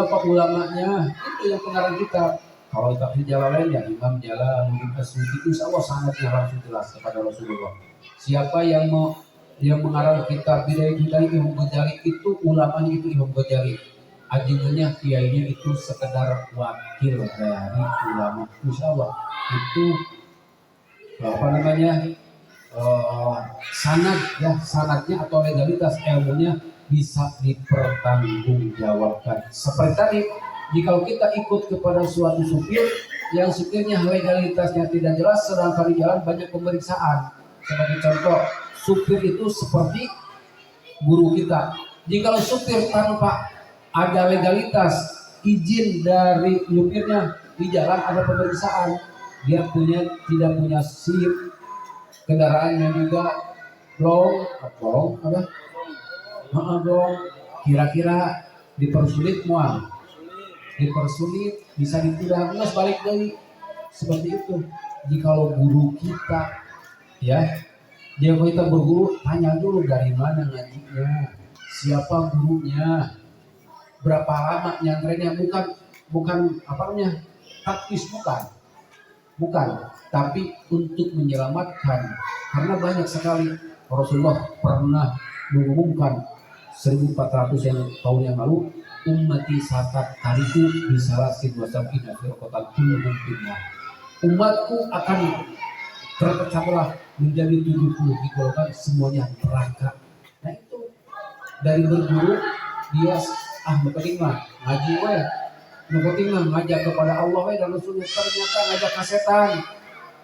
yang pengarang kita. Kalau tafsir Jalalain ya Imam Jalaluddin Asyuti, insya Allah sangatnya langsung jelas kepada Rasulullah. Siapa yang mengarang kitab Bidayah Imam Ghazali, itu ulamanya itu Imam Ghazali. Ajiannya kiainya itu sekedar wakil dari ulama. Insya Allah itu sanadnya atau legalitas ilmunya bisa dipertanggungjawabkan. Seperti tadi, jika kita ikut kepada suatu supir yang supirnya legalitasnya tidak jelas, sedangkan di jalan banyak pemeriksaan. Sebagai contoh, supir itu seperti guru kita. Jika supir tanpa ada legalitas izin dari supirnya, di jalan ada pemeriksaan, dia tidak punya SIM, kendaraannya juga belum kira-kira dipersulit bisa ditilang balik dari seperti itu. Jikalau guru kita, ya, dia kita berguru, tanya dulu dari mana ngajinya, siapa gurunya, berapa lama nyantrennya, bukan taktis, bukan, tapi untuk menyelamatkan. Karena banyak sekali Rasulullah pernah mengumumkan 1400 tahun yang lalu, ummati satat tariku bisalasin wasabina firqatan kulluhum finnar. Umatku akan terpecah belah menjadi 70 digolongkan, semuanya neraka. Nah itu dari berguru dia penting mah ngaji penting mah ngajak kepada Allah dan Rasulnya, ternyata ngajak ke setan,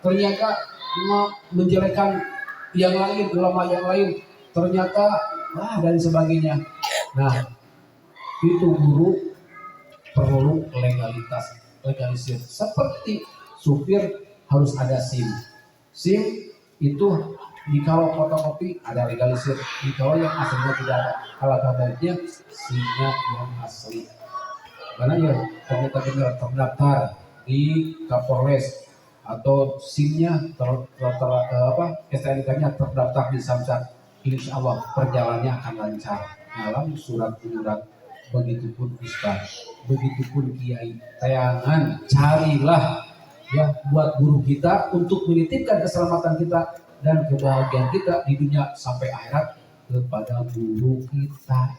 ternyata menjelekkan yang lain, ulama yang lain, ternyata dan sebagainya. Nah itu guru perlu legalisir. Seperti supir harus ada SIM itu jikalau fotokopi ada legalisir, jikalau yang aslinya tidak ada, kalau baiknya SIM-nya yang asli. Karena ya ternyata benar terdaftar di Kapolres atau SIM-nya STNK-nya terdaftar di Samsat, insya Allah perjalanannya akan lancar dalam surat menyurat. Begitupun ustaz, begitupun kiai, tayangan carilah ya buat guru kita untuk menitipkan keselamatan kita dan kebahagiaan kita di dunia sampai akhirat kepada guru kita.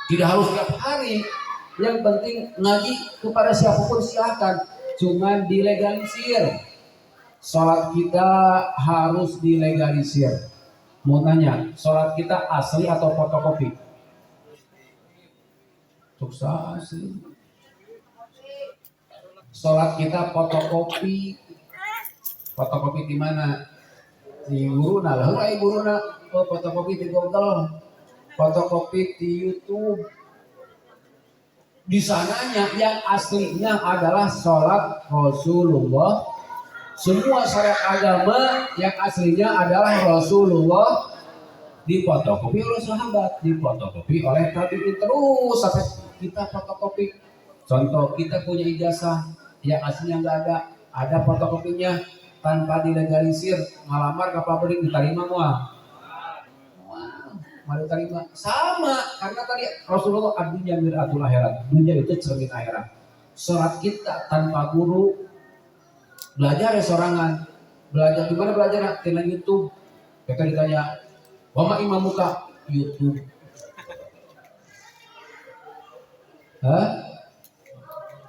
Tidak harus tiap hari, yang penting ngaji kepada siapapun silakan, cuman dilegalisir. Sholat kita harus dilegalisir. Mau tanya, sholat kita asli atau fotokopi? Sukses. Sholat kita fotokopi di mana? Di Buruna lah, Buruna. Fotokopi di Google, fotokopi di YouTube. Di sananya yang aslinya adalah sholat Rasulullah. Semua syariat agama yang aslinya adalah Rasulullah difotokopi oleh sahabat, difotokopi oleh tabi'in, terus sampai kita fotokopi. Contoh, kita punya ijazah yang aslinya nggak ada fotokopinya, tanpa dilegalisir, ngalamar ke pabrik diterima mau diterima sama, karena tadi Rasulullah adunya mir'atul akhirat, dunia itu cermin akhirat. Sholat kita tanpa guru, belajar ya sorangan, belajar di mana belajar? Di YouTube. Kita ditanya, wama imamuka, YouTube.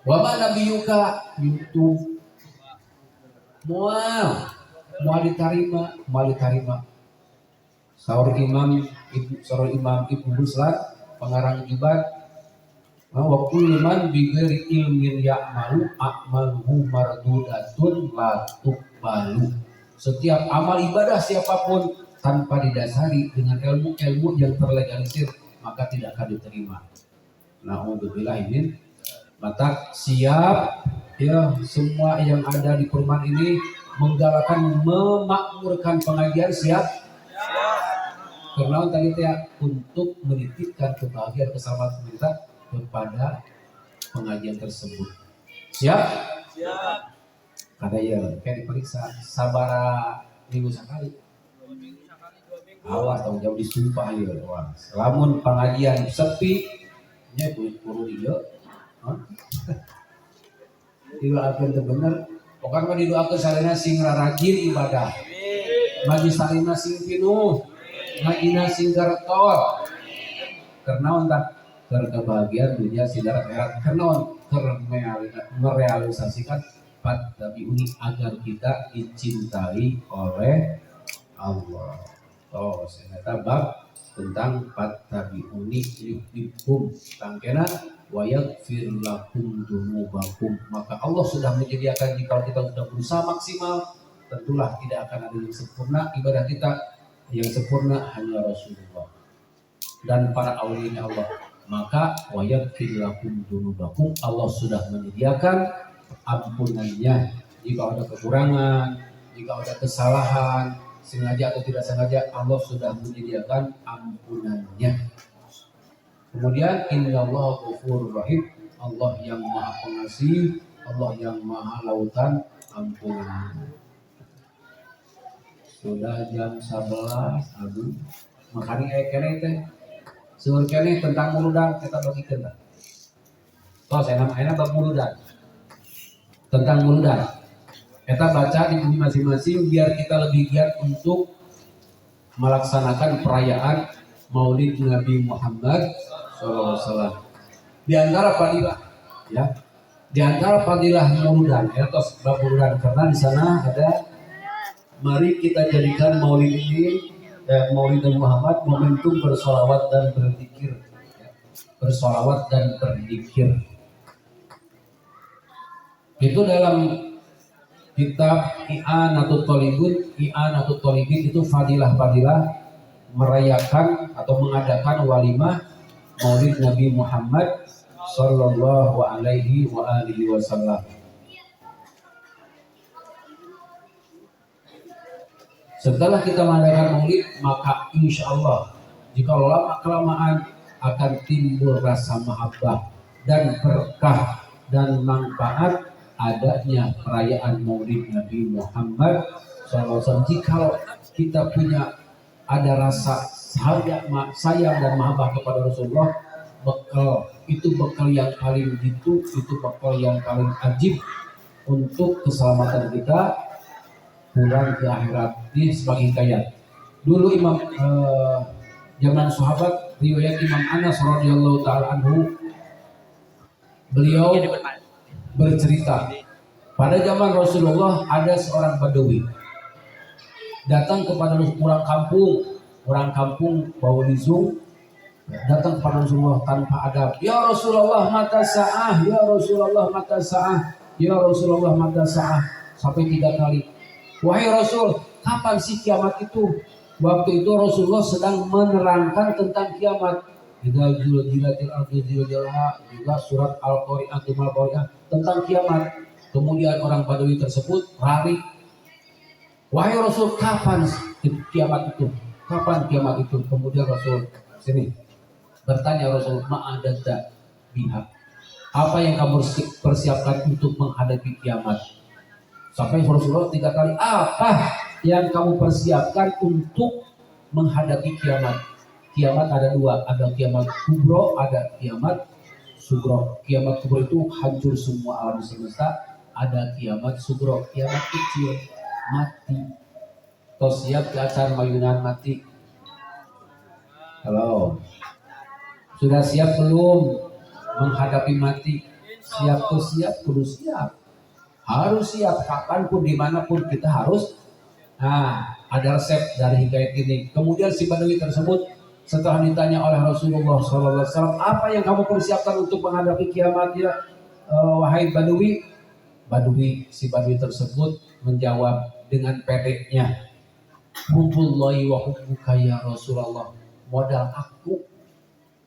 Wama nabiyuka, YouTube. Wow, Moal ditarima. Saur Imam Ibnu Ruslan pengarang Jubat, wa kullu man bi ghairi ilmin ya'malu a'maluhu mardudatun la tuqbalu. Setiap amal ibadah siapapun tanpa didasari dengan ilmu yang terlegalisir maka tidak akan diterima. Na'udzubillah min. Maka siap ya semua yang ada di perumahan ini menggalakkan memakmurkan pengajian siap. Karena tadi ya untuk menitipkan kebahagiaan keselamatan kita kepada pengajian tersebut. Siap? Siap. Kata ya, kayak diperiksa sabara minggu sekali. Awas tanggung jawab disumpah ya. Wah, lamun pengajian sepi, nya buru dia. Didoakeun teh bener. Pokoknya mah didoakeun sarena sing rajin ibadah. Majlis salina sing pinuh. Ngajina sing gartol karena untuk kebahagiaan dunia sinar akhirat karena merealisasikan fattabi'uni agar kita dicintai oleh Allah. Oh, saya bab tentang fattabi'uni yuhibbukum tangkena wa yaghfir lakum dzunubakum. Maka Allah sudah menyediakan jika kita sudah berusaha maksimal, tentulah tidak akan ada yang sempurna ibadah kita. Yang sempurna hanya Rasulullah dan para aulia Allah. Maka wa yaghfir lakum dzunubakum, Allah sudah menyediakan ampunannya jika ada kekurangan, jika ada kesalahan sengaja atau tidak sengaja, Allah sudah menyediakan ampunannya. Kemudian innallaha ghafurur rahim, Allah yang maha pengasih, Allah yang maha lautan ampunan. Sudah jam 11, aduh makanya kene teh seueur kene tentang muludan kita bagikeun tah. Tos enak bab muludan. Tentang muludan. Kita baca di buku masing-masing biar kita lebih giat untuk melaksanakan perayaan Maulid Nabi Muhammad SAW. Di antara fadilah ya. Di antara fadilah muludan, tos bab muludan karena di sana ada. Mari kita jadikan Maulid ini Maulid Nabi Muhammad momentum bersolawat dan berzikir. Bersolawat dan berzikir. Itu dalam kitab I'anatul Thalibin itu fadilah-fadilah merayakan atau mengadakan walimah Maulid Nabi Muhammad sallallahu alaihi wa alihi wasallam. Setelah kita mengadakan maulid, maka insya Allah jika lama-kelamaan akan timbul rasa mahabbah dan berkah dan manfaat adanya perayaan maulid Nabi Muhammad SAW. Jika kita punya ada rasa sayang dan mahabbah kepada Rasulullah, bekal yang paling itu bekal yang paling ajib untuk keselamatan kita pulang ke akhirat. Ini sebagai hikayat. Dulu zaman sahabat riwayat Imam Anas radhiyallahu taala anhu, beliau bercerita pada zaman Rasulullah ada seorang Badawi datang kepada orang kampung bau lizung, datang kepada Rasulullah tanpa adab. Ya Rasulullah mata sa'ah, ya Rasulullah mata sa'ah, ya Rasulullah mata sa'ah, sampai 3 kali. Wahai Rasul, kapan sih kiamat itu? Waktu itu Rasulullah sedang menerangkan tentang kiamat. Idza zulzilatil ardu zilzalaha, juga surat Al-Qari'ah tentang kiamat. Kemudian orang Badawi tersebut lari. Wahai Rasul, kapan kiamat itu? Kapan kiamat itu? Kemudian Rasul sini bertanya Rasul, ma'adadda biha. Apa yang kamu persiapkan untuk menghadapi kiamat? Sampai Rasulullah 3 kali, apa yang kamu persiapkan untuk menghadapi kiamat? Kiamat ada 2, ada kiamat kubro, ada kiamat sugro. Kiamat kubro itu hancur semua alam semesta. Ada kiamat sugro, kiamat kecil, mati. Kau siap ke acara mayunan mati? Halo, sudah siap belum menghadapi mati? Siap tuh siap, kudu siap. Harus siap kapanpun dimanapun kita harus Nah, ada resep dari hikayat ini. Kemudian si Badui tersebut setelah ditanya oleh Rasulullah SAW, apa yang kamu persiapkan untuk menghadapi kiamat ya, wahai Badui? Si Badui tersebut menjawab dengan pedeknya, hubbullahi wa hubbuka ya Rasulullah. Modal aku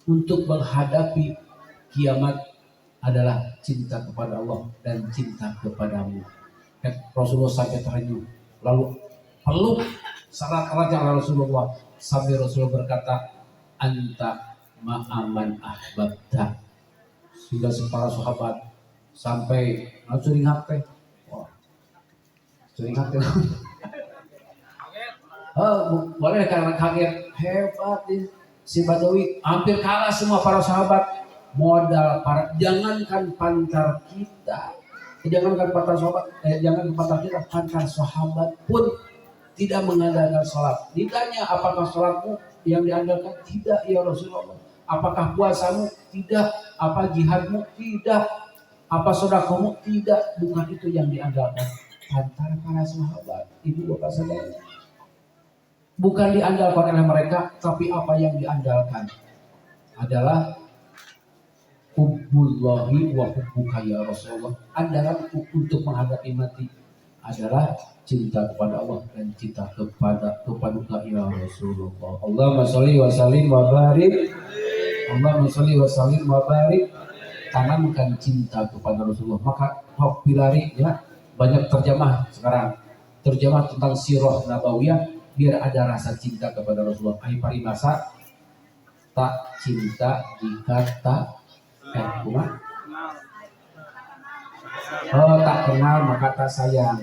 untuk menghadapi kiamat adalah cinta kepada Allah dan cinta kepadamu. Rasulullah sampai terenyuh, lalu peluk serat wajah Rasulullah sambil Rasulullah berkata, anta ma'aman ahbabta. Sudah para sahabat sampai curi HP. Wah, curi HP. Boleh karena kaget, hebat nih si Badawi, hampir kalah semua para sahabat. Modal para, jangankan pantar kita, jangankan pantar sahabat, jangan pantar kita, pantar sahabat pun tidak mengandalkan sholat. Ditanya, apakah sholatmu yang diandalkan? Tidak ya Rasulullah. Apakah puasamu? Tidak. Apa jihadmu? Tidak. Apa sedekahmu? Tidak. Bukan itu yang diandalkan. Antara para sahabat, ibu bapak saudara, bukan diandalkan oleh mereka, tapi apa yang diandalkan adalah hubbullahi wa hubbuka ya Rasulullah. Andalanku untuk menghadapi mati adalah cinta kepada Allah dan cinta kepada ya Rasulullah. Allahumma sholli wa sallim wa barik. Allahumma sholli wa sallim wa barik. Tanamkan cinta kepada Rasulullah. Maka hok pilari ya, banyak terjemah sekarang. Terjemah tentang sirah nabawiyah biar ada rasa cinta kepada Rasulullah. Ai parimasa tak cinta jika tak tak kenal maka tak sayang.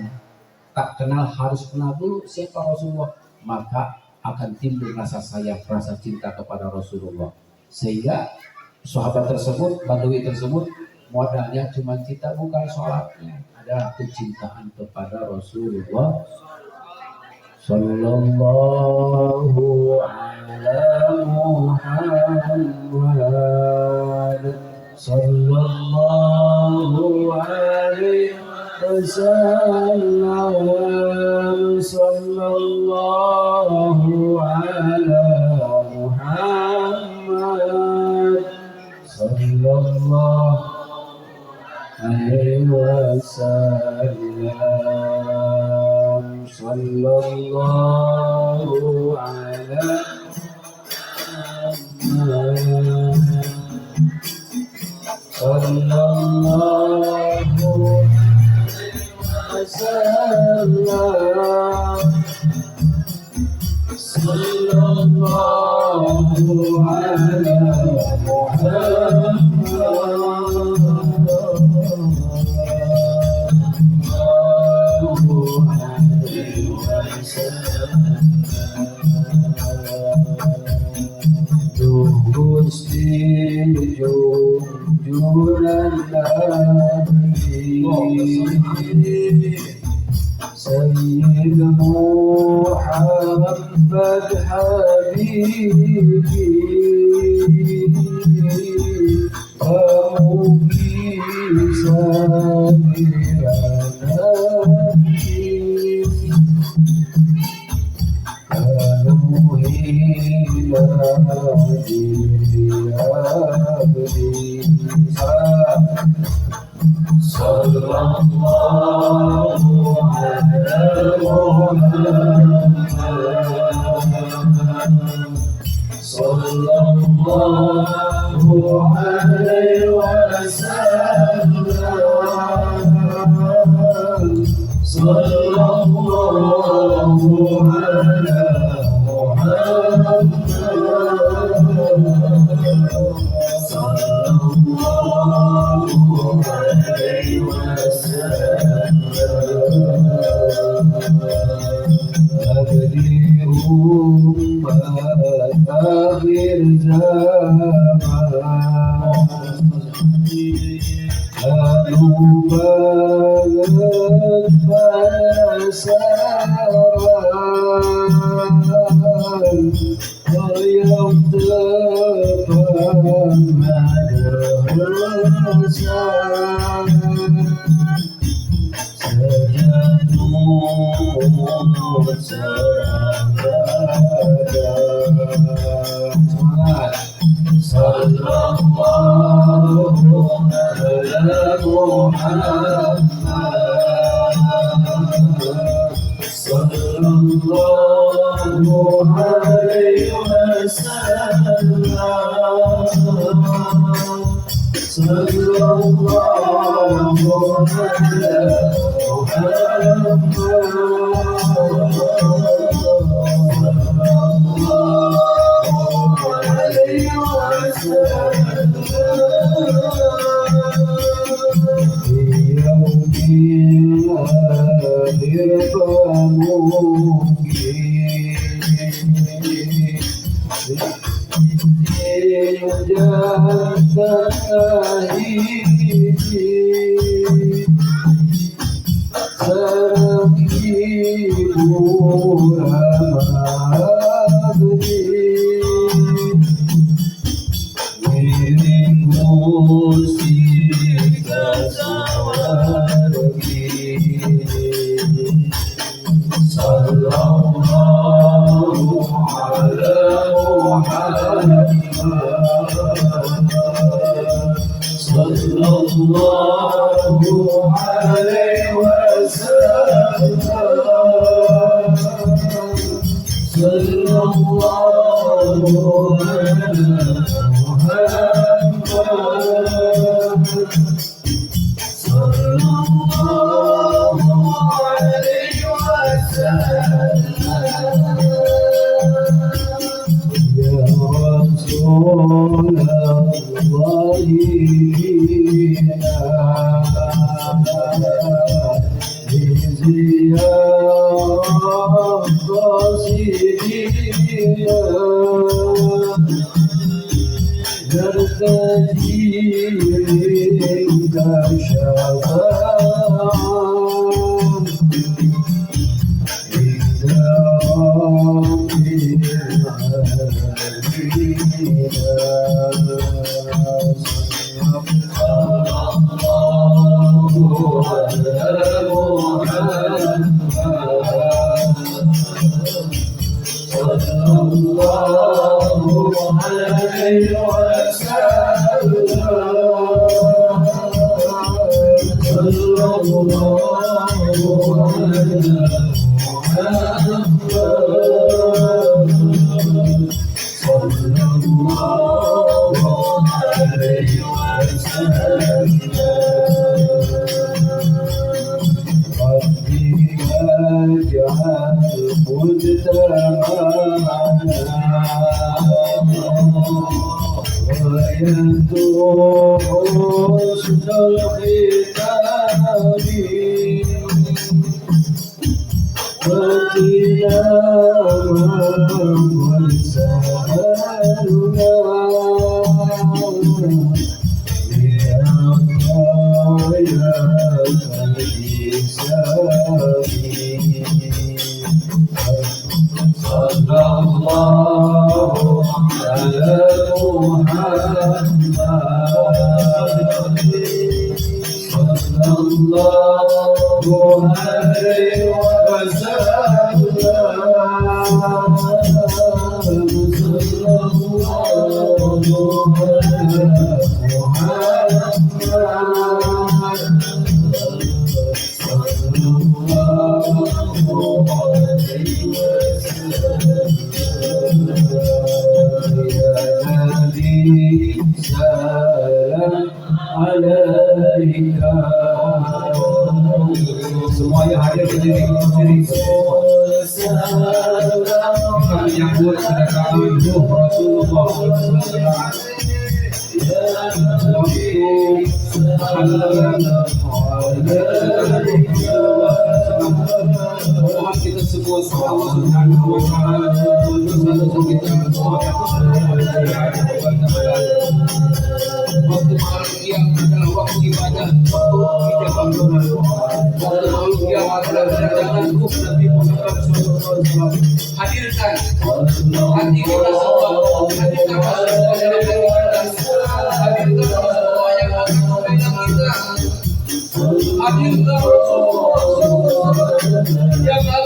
Tak kenal harus kenal dulu siapa Rasulullah, maka akan timbul rasa sayang, rasa cinta kepada Rasulullah. Sehingga sahabat tersebut, Badui tersebut, modalnya cuma cinta, bukan sholatnya, ada kecintaan kepada Rasulullah Sallallahu ala Muhammad Sallallahu alaihi wasallam. Sallallahu ala Muhammad Sallallahu alaihi wasallam. Sallallahu ala Muhammad Sallallahu wasallam. Sallallahu ala Muhammad Sayyid Muhammad Habibi Amuki Semuanya hadir di diri kita menyambut kedatangan Rasulullah kita semua waktu malam yang adalah waktu ibadah, waktu ijabah doa, waktu malam yang adalah kedatangan Nabi Muhammad SAW. Hadirkan hati kita semua, hadirkan Rasulullah dalam hati kita, hadirkan Rasulullah yang akan membina kita, hadirkan Rasulullah yang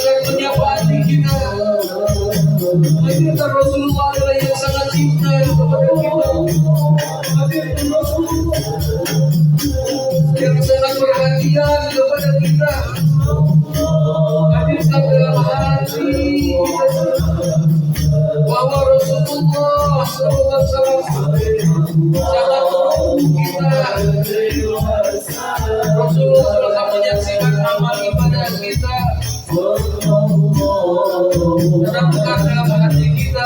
Cinta Rasulullah adalah yang sangat cinta kepada kita, yang sangat perhatian kepada kita. Hadirkan dalam hati bahwa Rasulullah SAW sangat mendukung kita. Rasulullah SAW menyaksikan amal ibadah kita, terangkan dalam hati kita.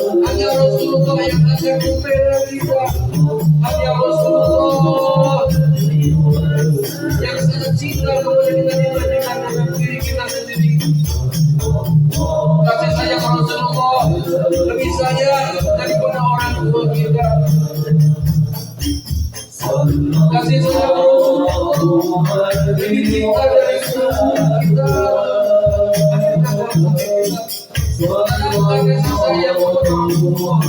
Hanya Rasulullah yang akan membela kita. Hanya Rasulullah yang sangat cinta kepada kita dibandingkan dengan diri kita sendiri. Kasih sayang Rasulullah lebih sayang daripada orang tua kita. Kasih sayang Rasulullah lebih cinta dari semua kita. Kasih sayang Rasulullah.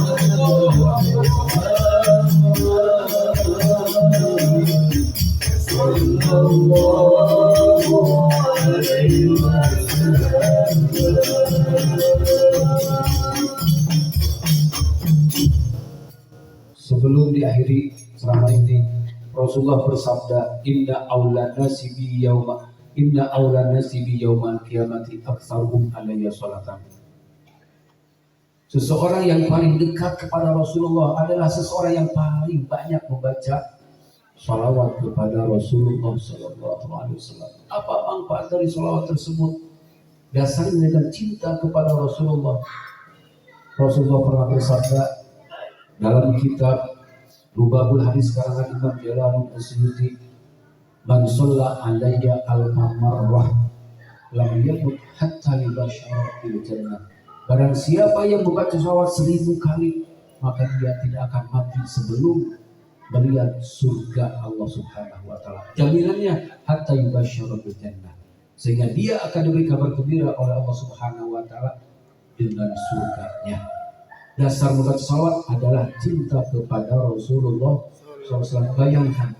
Sebelum diakhiri ceramah ini, Rasulullah bersabda, Inna awla nasibi yaumal qiyamati aktsaruhum alayya salatan. Seseorang yang paling dekat kepada Rasulullah adalah seseorang yang paling banyak membaca salawat kepada Rasulullah SAW. Apa manfaat dari salawat tersebut? Dasarnya dengan cinta kepada Rasulullah. Rasulullah pernah bersabda dalam kitab Lubabul Hadis karangan Imam Jalaluddin Asyuti, Man shalla alayya al-marrah lam yamut hatta yubashshara bil jannah. Barang siapa yang membaca salawat 1000 kali, maka dia tidak akan mati sebelum melihat surga Allah Subhanahu wa taala. Jaminannya hatta yubashshara bil jannah. Sehingga dia akan diberi kabar gembira oleh Allah Subhanahu wa taala dengan surganya. Dasar membaca salawat adalah cinta kepada Rasulullah SAW. Bayangkan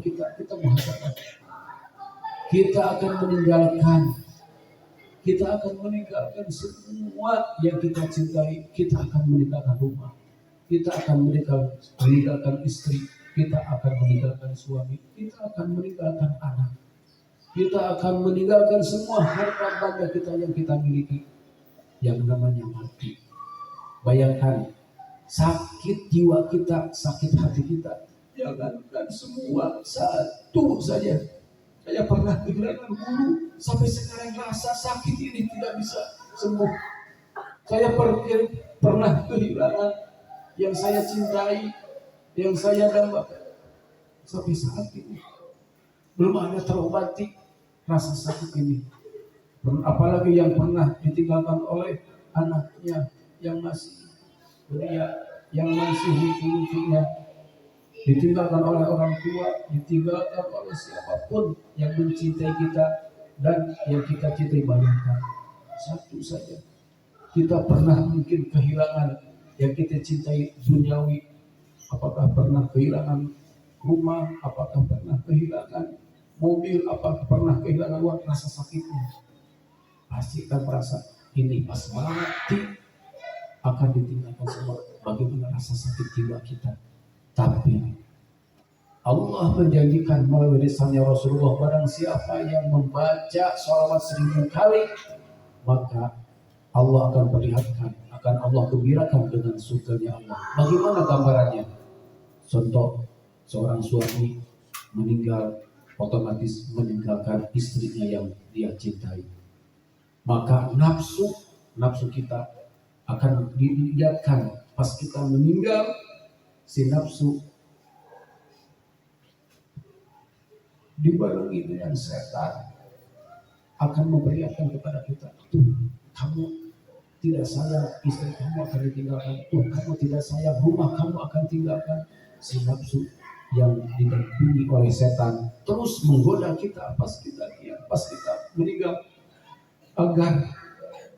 kita mengatakan kita akan meninggalkan semua yang kita cintai. Kita akan meninggalkan rumah, kita akan meninggalkan istri, kita akan meninggalkan suami, kita akan meninggalkan anak, kita akan meninggalkan semua harta benda kita yang kita miliki, yang namanya mati. Bayangkan sakit jiwa kita, sakit hati kita. Jangankan semua, satu saja. Saya pernah kehilangan guru, sampai sekarang rasa sakit ini tidak bisa sembuh. Saya pernah kehilangan yang saya cintai, yang saya dambakan, sampai saat ini belum ada terobati rasa sakit ini. Apalagi yang pernah ditinggalkan oleh anaknya yang masih belia, yang masih lucu-lucunya, ditinggalkan oleh orang tua, ditinggalkan oleh siapapun yang mencintai kita dan yang kita cintai. Bayangkan satu saja, kita pernah mungkin kehilangan yang kita cintai duniawi. Apakah pernah kehilangan rumah, apakah pernah kehilangan mobil, apakah pernah kehilangan uang? Rasa sakitnya pasti akan merasa ini pas mati akan ditinggalkan semua. Bagaimana rasa sakit jiwa kita? Tapi Allah menjanjikan melalui lisannya Rasulullah, barang siapa yang membaca sholawat 1000 kali, maka Allah akan perlihatkan, akan Allah gembirakan dengan surganya Allah. Bagaimana gambarannya? Contoh, seorang suami meninggal, otomatis meninggalkan istrinya yang dia cintai. Maka nafsu kita akan dilihatkan pas kita meninggal. Si nafsu dibarengi dengan setan akan memperlihatkan kepada kita, tuh kamu tidak sayang istri kamu akan ditinggalkan, tuh kamu tidak sayang rumah kamu akan tinggalkan. Si nafsu yang didampingi oleh setan terus menggoda kita pas kita meninggal, agar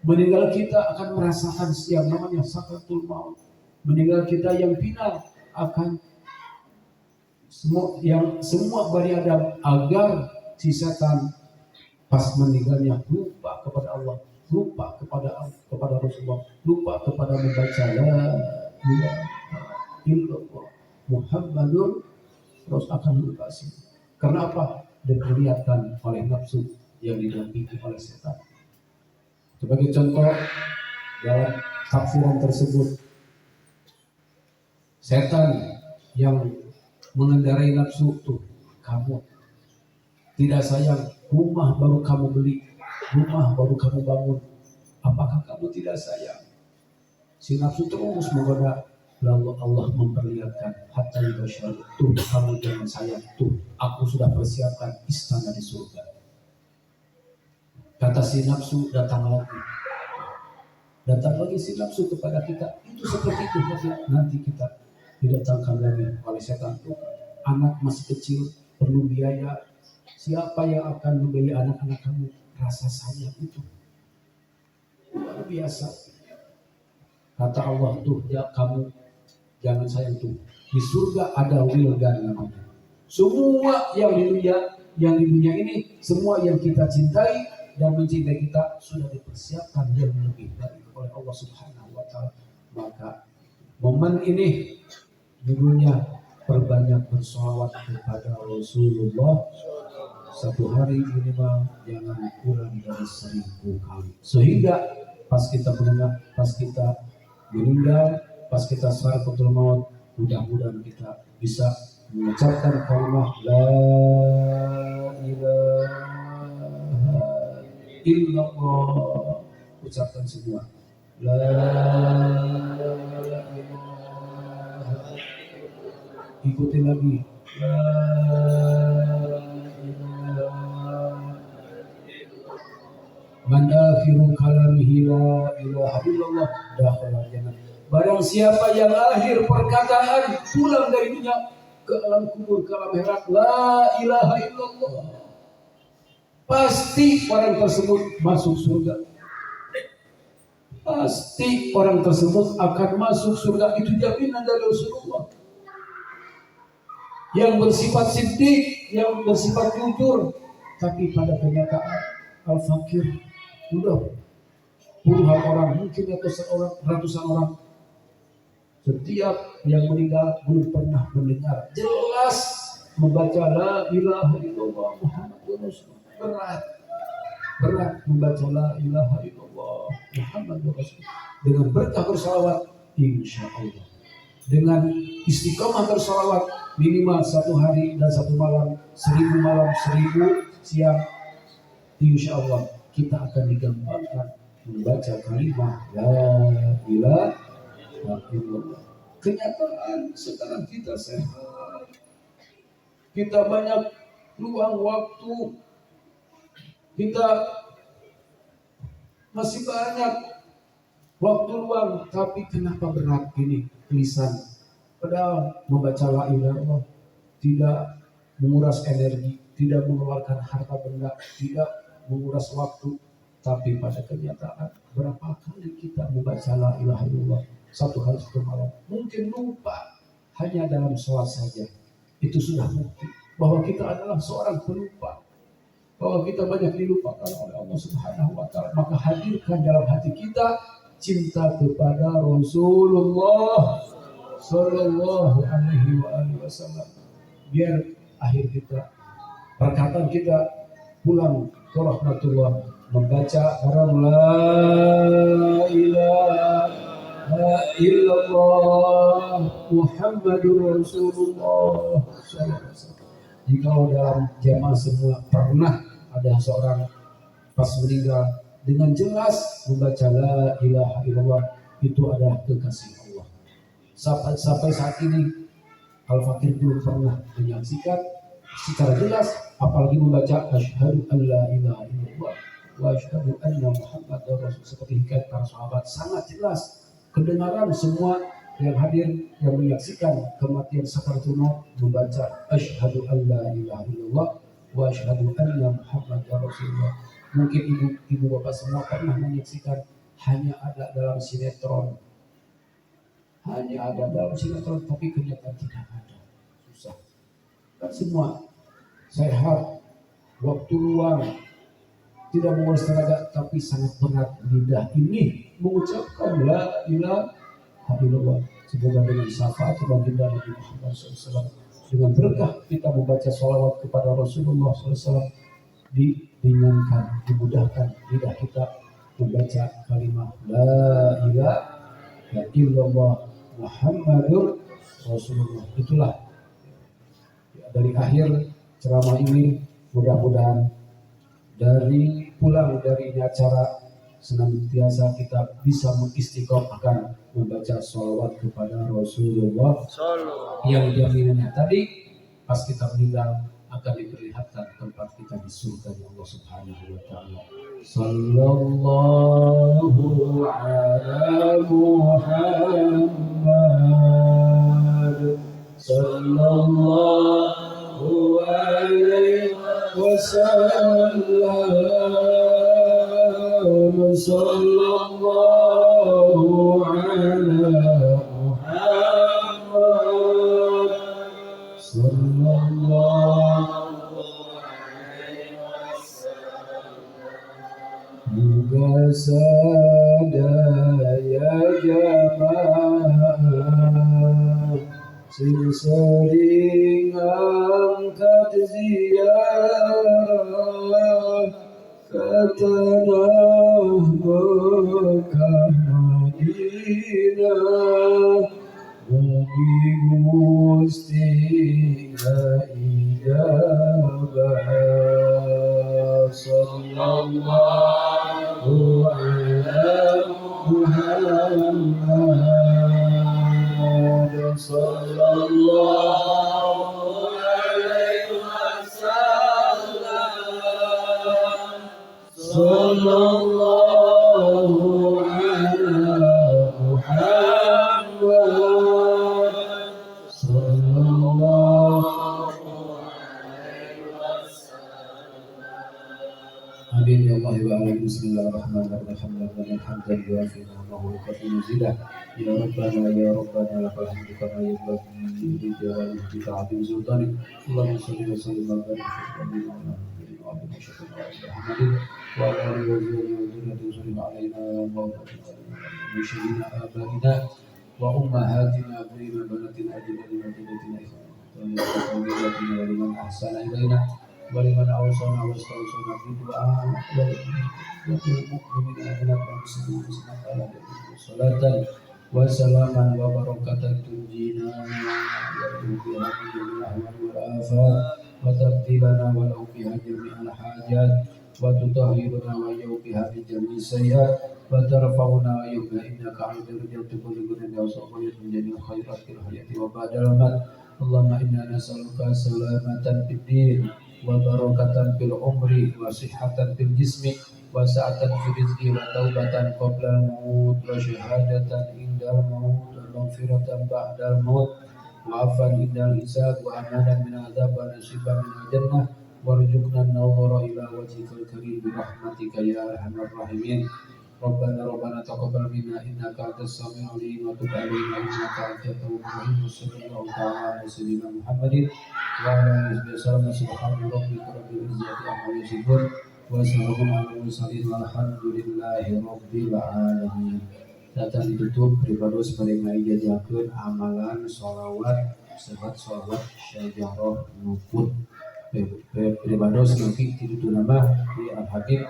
meninggal kita akan merasakan yang namanya sakratul maut. Meninggal kita yang final akan semua Bani Adam, agar si setan pas meninggalnya lupa kepada Allah, lupa kepada Rasulullah, lupa kepada membaca la ilaha illallah Muhammadur terus akan lupa sih. Karena apa? Diperlihatkan oleh nafsu yang didampingi oleh setan. Sebagai contoh dalam tafsiran tersebut, setan yang mengendarai nafsu tuh, kamu tidak sayang, rumah baru kamu beli, rumah baru kamu bangun, apakah kamu tidak sayang? Si nafsu terus menggoda. Lalu Allah memperlihatkan, hatta yubasyar, tuh kamu jangan sayang, tuh aku sudah persiapkan istana di surga. Kata si nafsu, datang lagi si nafsu kepada kita. Itu seperti itu, nanti kita didatangkan lagi oleh setan. Tuh anak masih kecil, perlu biaya, siapa yang akan membiayai anak-anak kamu? Rasa sayang itu luar biasa. Kata Allah, tuh ya kamu jangan sayang, tuh di surga ada wildan namanya. Semua yang di dunia ini, semua yang kita cintai dan mencintai kita sudah dipersiapkan yang lebih baik oleh Allah Subhanahu wa taala. Maka momen ini judulnya perbanyak bersolawat kepada Rasulullah. Satu hari minimal jangan kurang dari 1000 kali. Sehingga pas kita meninggal, pas kita sakaratul maut, mudah-mudahan kita bisa mengucapkan kalimat la ilaha illallah. Ucapkan semua la ilaha. Ikuti lagi la ilaha. Man akhiru kalamihi la ilaha illallah dakhala jannah. Barang siapa yang akhir perkataan pulang dari dunia ke alam kubur, ke alam akhirat, la ilaha illallah, pasti orang tersebut masuk surga. Pasti orang tersebut akan masuk surga. Itu jaminan dari Rasulullah. Yang bersifat siddiq, yang bersifat jujur, tapi pada kenyataan al-fakir, udah puluhan orang, mungkin ratusan orang, setiap yang meninggal belum pernah mendengar jelas membaca la ilaha illallah Muhammadur Rasulullah. Berat membaca la ilaha illallah Muhammadur Rasulullah. Dengan berkah bersalawat, insya Allah, dengan istiqomah bersalawat minimal 1 hari dan 1 malam, 1000 malam, 1000 siang, insya Allah kita akan digampangkan membaca kalimat la ilaha illallah. Kenyataan sekarang kita sehat, kita banyak luang waktu, kita masih banyak waktu luang, tapi kenapa berat ini lisan? Padahal membaca la ilaha illallah tidak menguras energi, tidak mengeluarkan harta benda, tidak menguras waktu, tapi pada kenyataan berapa kali kita membaca la ilaha illallah? 1 hari 1 malam, mungkin lupa hanya dalam sholat saja. Itu sudah bukti bahwa kita adalah seorang pelupa, bahwa kita banyak dilupakan oleh Allah Subhanahu wa taala. Maka hadirkan dalam hati kita cinta kepada Rasulullah sallallahu alaihi wasallam, biar akhir kita, perkataan kita pulang ke rahmatullah membaca haram la ilaha illallah Muhammadur Rasulullah. Jika dalam jamaah semua pernah ada seorang pas meninggal dengan jelas membaca la ilaha illallah, itu adalah kekasih Allah. Sampai saat ini Al-Fakir belum pernah menyaksikan secara jelas, apalagi membaca asyhadu an la ilaha illallah wa asyhadu anna Muhammadar Rasul. Seperti hikayat para sahabat, sangat jelas kedengaran semua yang hadir, yang menyaksikan kematian sakaratul maut, membaca asyhadu an la ilaha illallah wa asyhadu anna Muhammadar Rasulullah. Mungkin ibu bapak semua pernah menyaksikan, hanya ada dalam sinetron, tapi kenyataan tidak ada. Susah. Kan semua sehat, waktu luang, tidak menguras tenaga, tapi sangat berat lidah ini mengucapkan la ilaha illallah. Semoga dengan syafaat baginda Nabi Muhammad SAW, dengan berkah kita membaca sholawat kepada Rasulullah SAW, diringankan, dimudahkan lidah kita membaca kalimat la ilaha illallah Muhammadur Rasulullah. Itulah dari akhir ceramah ini, mudah-mudahan dari pulang dari acara senantiasa kita bisa mengistiqomahkan membaca sholawat kepada Rasulullah yang jaminannya tadi pas kita meninggal akan diperlihatkan tempat kita di surga Allah Subhanahu wa taala. Sallallahu ala Muhammad sallallahu alaihi wasallam sallallahu ala Muhammad sallallahu alaihi wasallam. Moga sadaya jamaah sing sering angkat ziarah ke tanah Mekah Madinah. Mugi Gusti ijabah. Sallallahu ala Muhammad sallallahu alaihi wasallam sallallahu ala Muhammad sallallahu alaihi wasallam. Amin ya Allah wa ala. Bismillahirrahmanirrahim. Alhamdulillah wa qadina ya rabbana ya rabbana lakal hamdu kama yanbaghi li jalali ta'zim sultanik. Allahumma shalli wa sallim wa barik ala Muhammadin wa ala alihi wa sahbihi alaina wa mushirina abaina wa ummahatina wa banatina ajdatina wa liman ahsana ilaina wa liman awsana wa istawsana bi du'a wa lil mu'minina wa muslimin salatan wa salaman wa barakatan tunjina wa tubiha min al-ahwal wal afat wa tabdilana wa lahu biha jami'al hajat wa tutahhiruna wa yubiha min jami'i sayyi'at wa tarfa'una wa yubiha innaka 'ala darajati kulli gunin wa sawfa min khairat fil hayati wa ba'dal mamat. Allahumma inna nas'aluka salamatan fid din wa barakatan fil umri wa sihhatan fil jismi wa sa'atan fil rizqi wa taubatan qabla al-maut wa syahadatan indal maut wa maghfiratan ba'dal maut wa afan indal hisab wa amanan min adzab wa nasiban min al-jannah warzuqna an-nawara ila wajhikal karim bi rahmatika ya arhamar rahimin. Rabbana taqabbal minna innaka antas samiul alim wa tub 'alaina innaka antat tawwabur rahim. Sallallahu ta'ala ala sayyidina Muhammadin wa ala alihi wa sallam. Subhana rabbika rabbil izzati amma yasifun wa salamun alal mursalin walhamdulillahi rabbil alamin. Data ditutup pribados pada ngajajakeun amalan sholawat sebat sholawat syajarah nuput pribados nanti ditutup nama di Al-Habib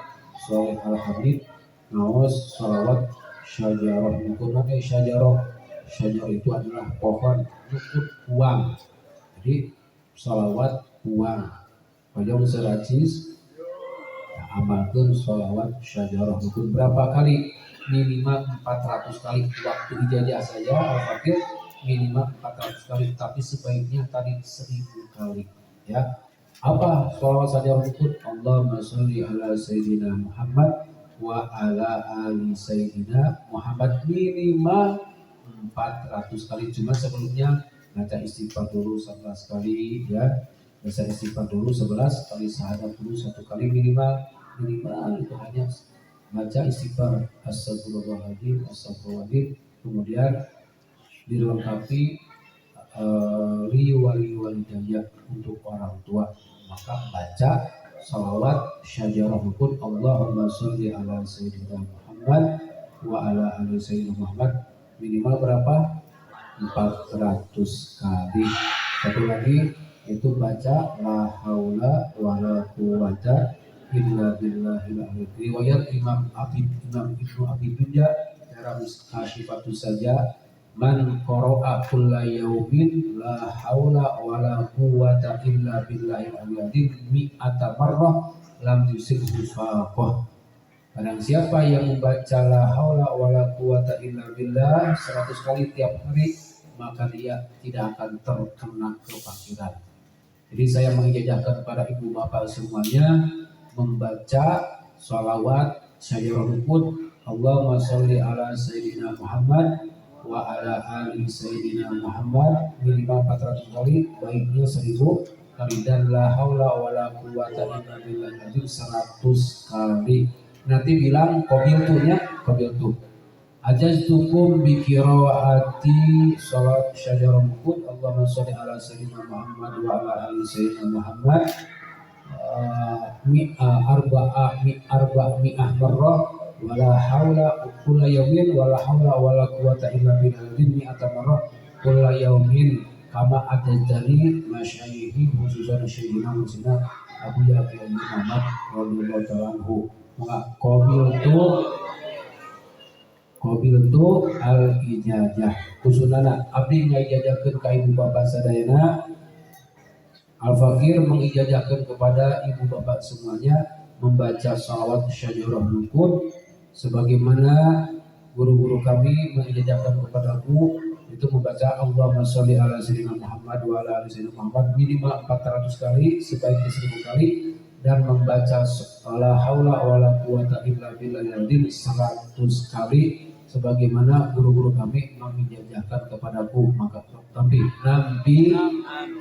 Sholih Al-Habib naos sholawat syajarah nuput. Syajarah itu adalah pohon nuput uang, jadi sholawat uang pajang seracis amalkan sholawat syajarah nuput berapa kali? Minimal 400 kali. Waktu ijazah saja Al-Fakir minimal 400 kali, tapi sebaiknya tadi 1000 kali ya. Apa sholawat syajarah nuput? Allahumma sholli ala sayyidina Muhammad wa ala ali sayyidina Muhammad minimal 400 kali. Cuma sebelumnya baca istighfar dulu 11 kali ya. Baca istighfar dulu 11 kali, syahadat dulu 1 kali minimal itu hanya baca istighfar astagfirullahaladzim, astagfirullahaladzim, kemudian dilengkapi riwayat untuk orang tua, maka baca salawat syajarah rukun Allahumma sholli ala sayyidina Muhammad wa ala ali sayyidina Muhammad minimal berapa? 400 kali. Satu lagi itu baca la haula wala quwata illa billahil aliyyil. Riwayat Imam Ibnu Abi Dunya dalam Asyifatus Saja, man qara'a kulla yaumin la haula wala quwata illa billahil aliyyil mi'ata marrah lam yusibhu faqah. Barang siapa yang membaca la haula wala quwata illa billah 100 kali tiap hari, maka dia tidak akan terkena kefakiran. Jadi saya mengijazahkan kepada ibu bapak semuanya membaca sholawat syajarah rukun Allahumma sholli ala sayyidina Muhammad wa ala ali sayyidina Muhammad minimal 400 kali, baiknya 1000 kali, dan la haula wala quwata illa billah 100 kali. Nanti bilang qabiltu ajaztukum bi qiraati salat syajarah rukun Allahumma sholli ala sayyidina Muhammad wa ala ali sayyidina Muhammad mi'ah marrah wala haula kulla yaumin wala haula wala quwata illa billah mi'ata marrah kulla yaumin kama adajani masyayikhi khususan syaikh Musina Abu Yaqi Muhammad radhiyallahu ta'ala anhu. Qabiltu al ijazah khususana abdi ngajajahkeun ka ibu bapak sadayana. Al-Fakir mengijazahkan kepada ibu bapak semuanya membaca salawat syajarah rukun sebagaimana guru-guru kami mengijazahkan kepadaku itu membaca Allahumma sholli ala sayyidina Muhammad wa ala ali sayyidina Muhammad minimal 400 kali sebaiknya 1000 kali, dan membaca la haula wala quwata illa billahil 100 kali sebagaimana guru-guru kami mengijazahkan kepadaku. Maka tapi nampi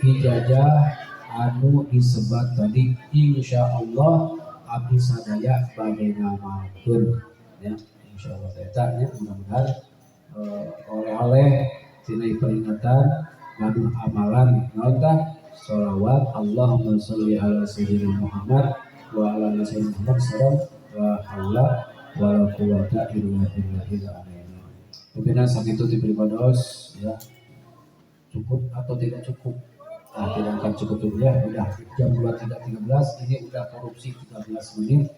ijazah anu disebat tadi insyaallah abdi sadaya badai ngamakeun ya, insyaallah eta nya mudah-mudahan oleh-oleh tina peringatan ngadu amalan naon tah sholawat Allahumma sholli ala sayyidina Muhammad wa ala ali sayyidina Muhammad sareng la haula wala quwata illa billahil aliyyil. Pimpinan sakitu diperibados ya, cukup atau tidak cukup? Nah, tidak akan cukup dulu ya, udah jam 23.13 ini udah korupsi 13 menit.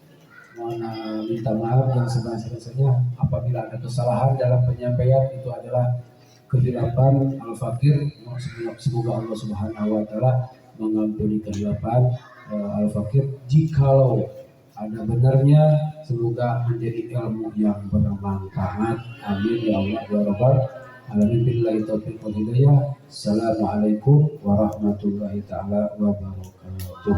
Mohon minta maaf yang sebesar-besarnya apabila ada kesalahan dalam penyampaian, itu adalah kehilapan Al-Fakir. Semoga Allah Subhanahu wa taala mengampuni kehilapan Al-Fakir. Jikalau ada benarnya, semoga menjadi ilmu yang bermanfaat. Amin ya Allah ya Rabbal alamin. Billahi taufiq wal hidayah. Assalamualaikum warahmatullahi taala wabarakatuh.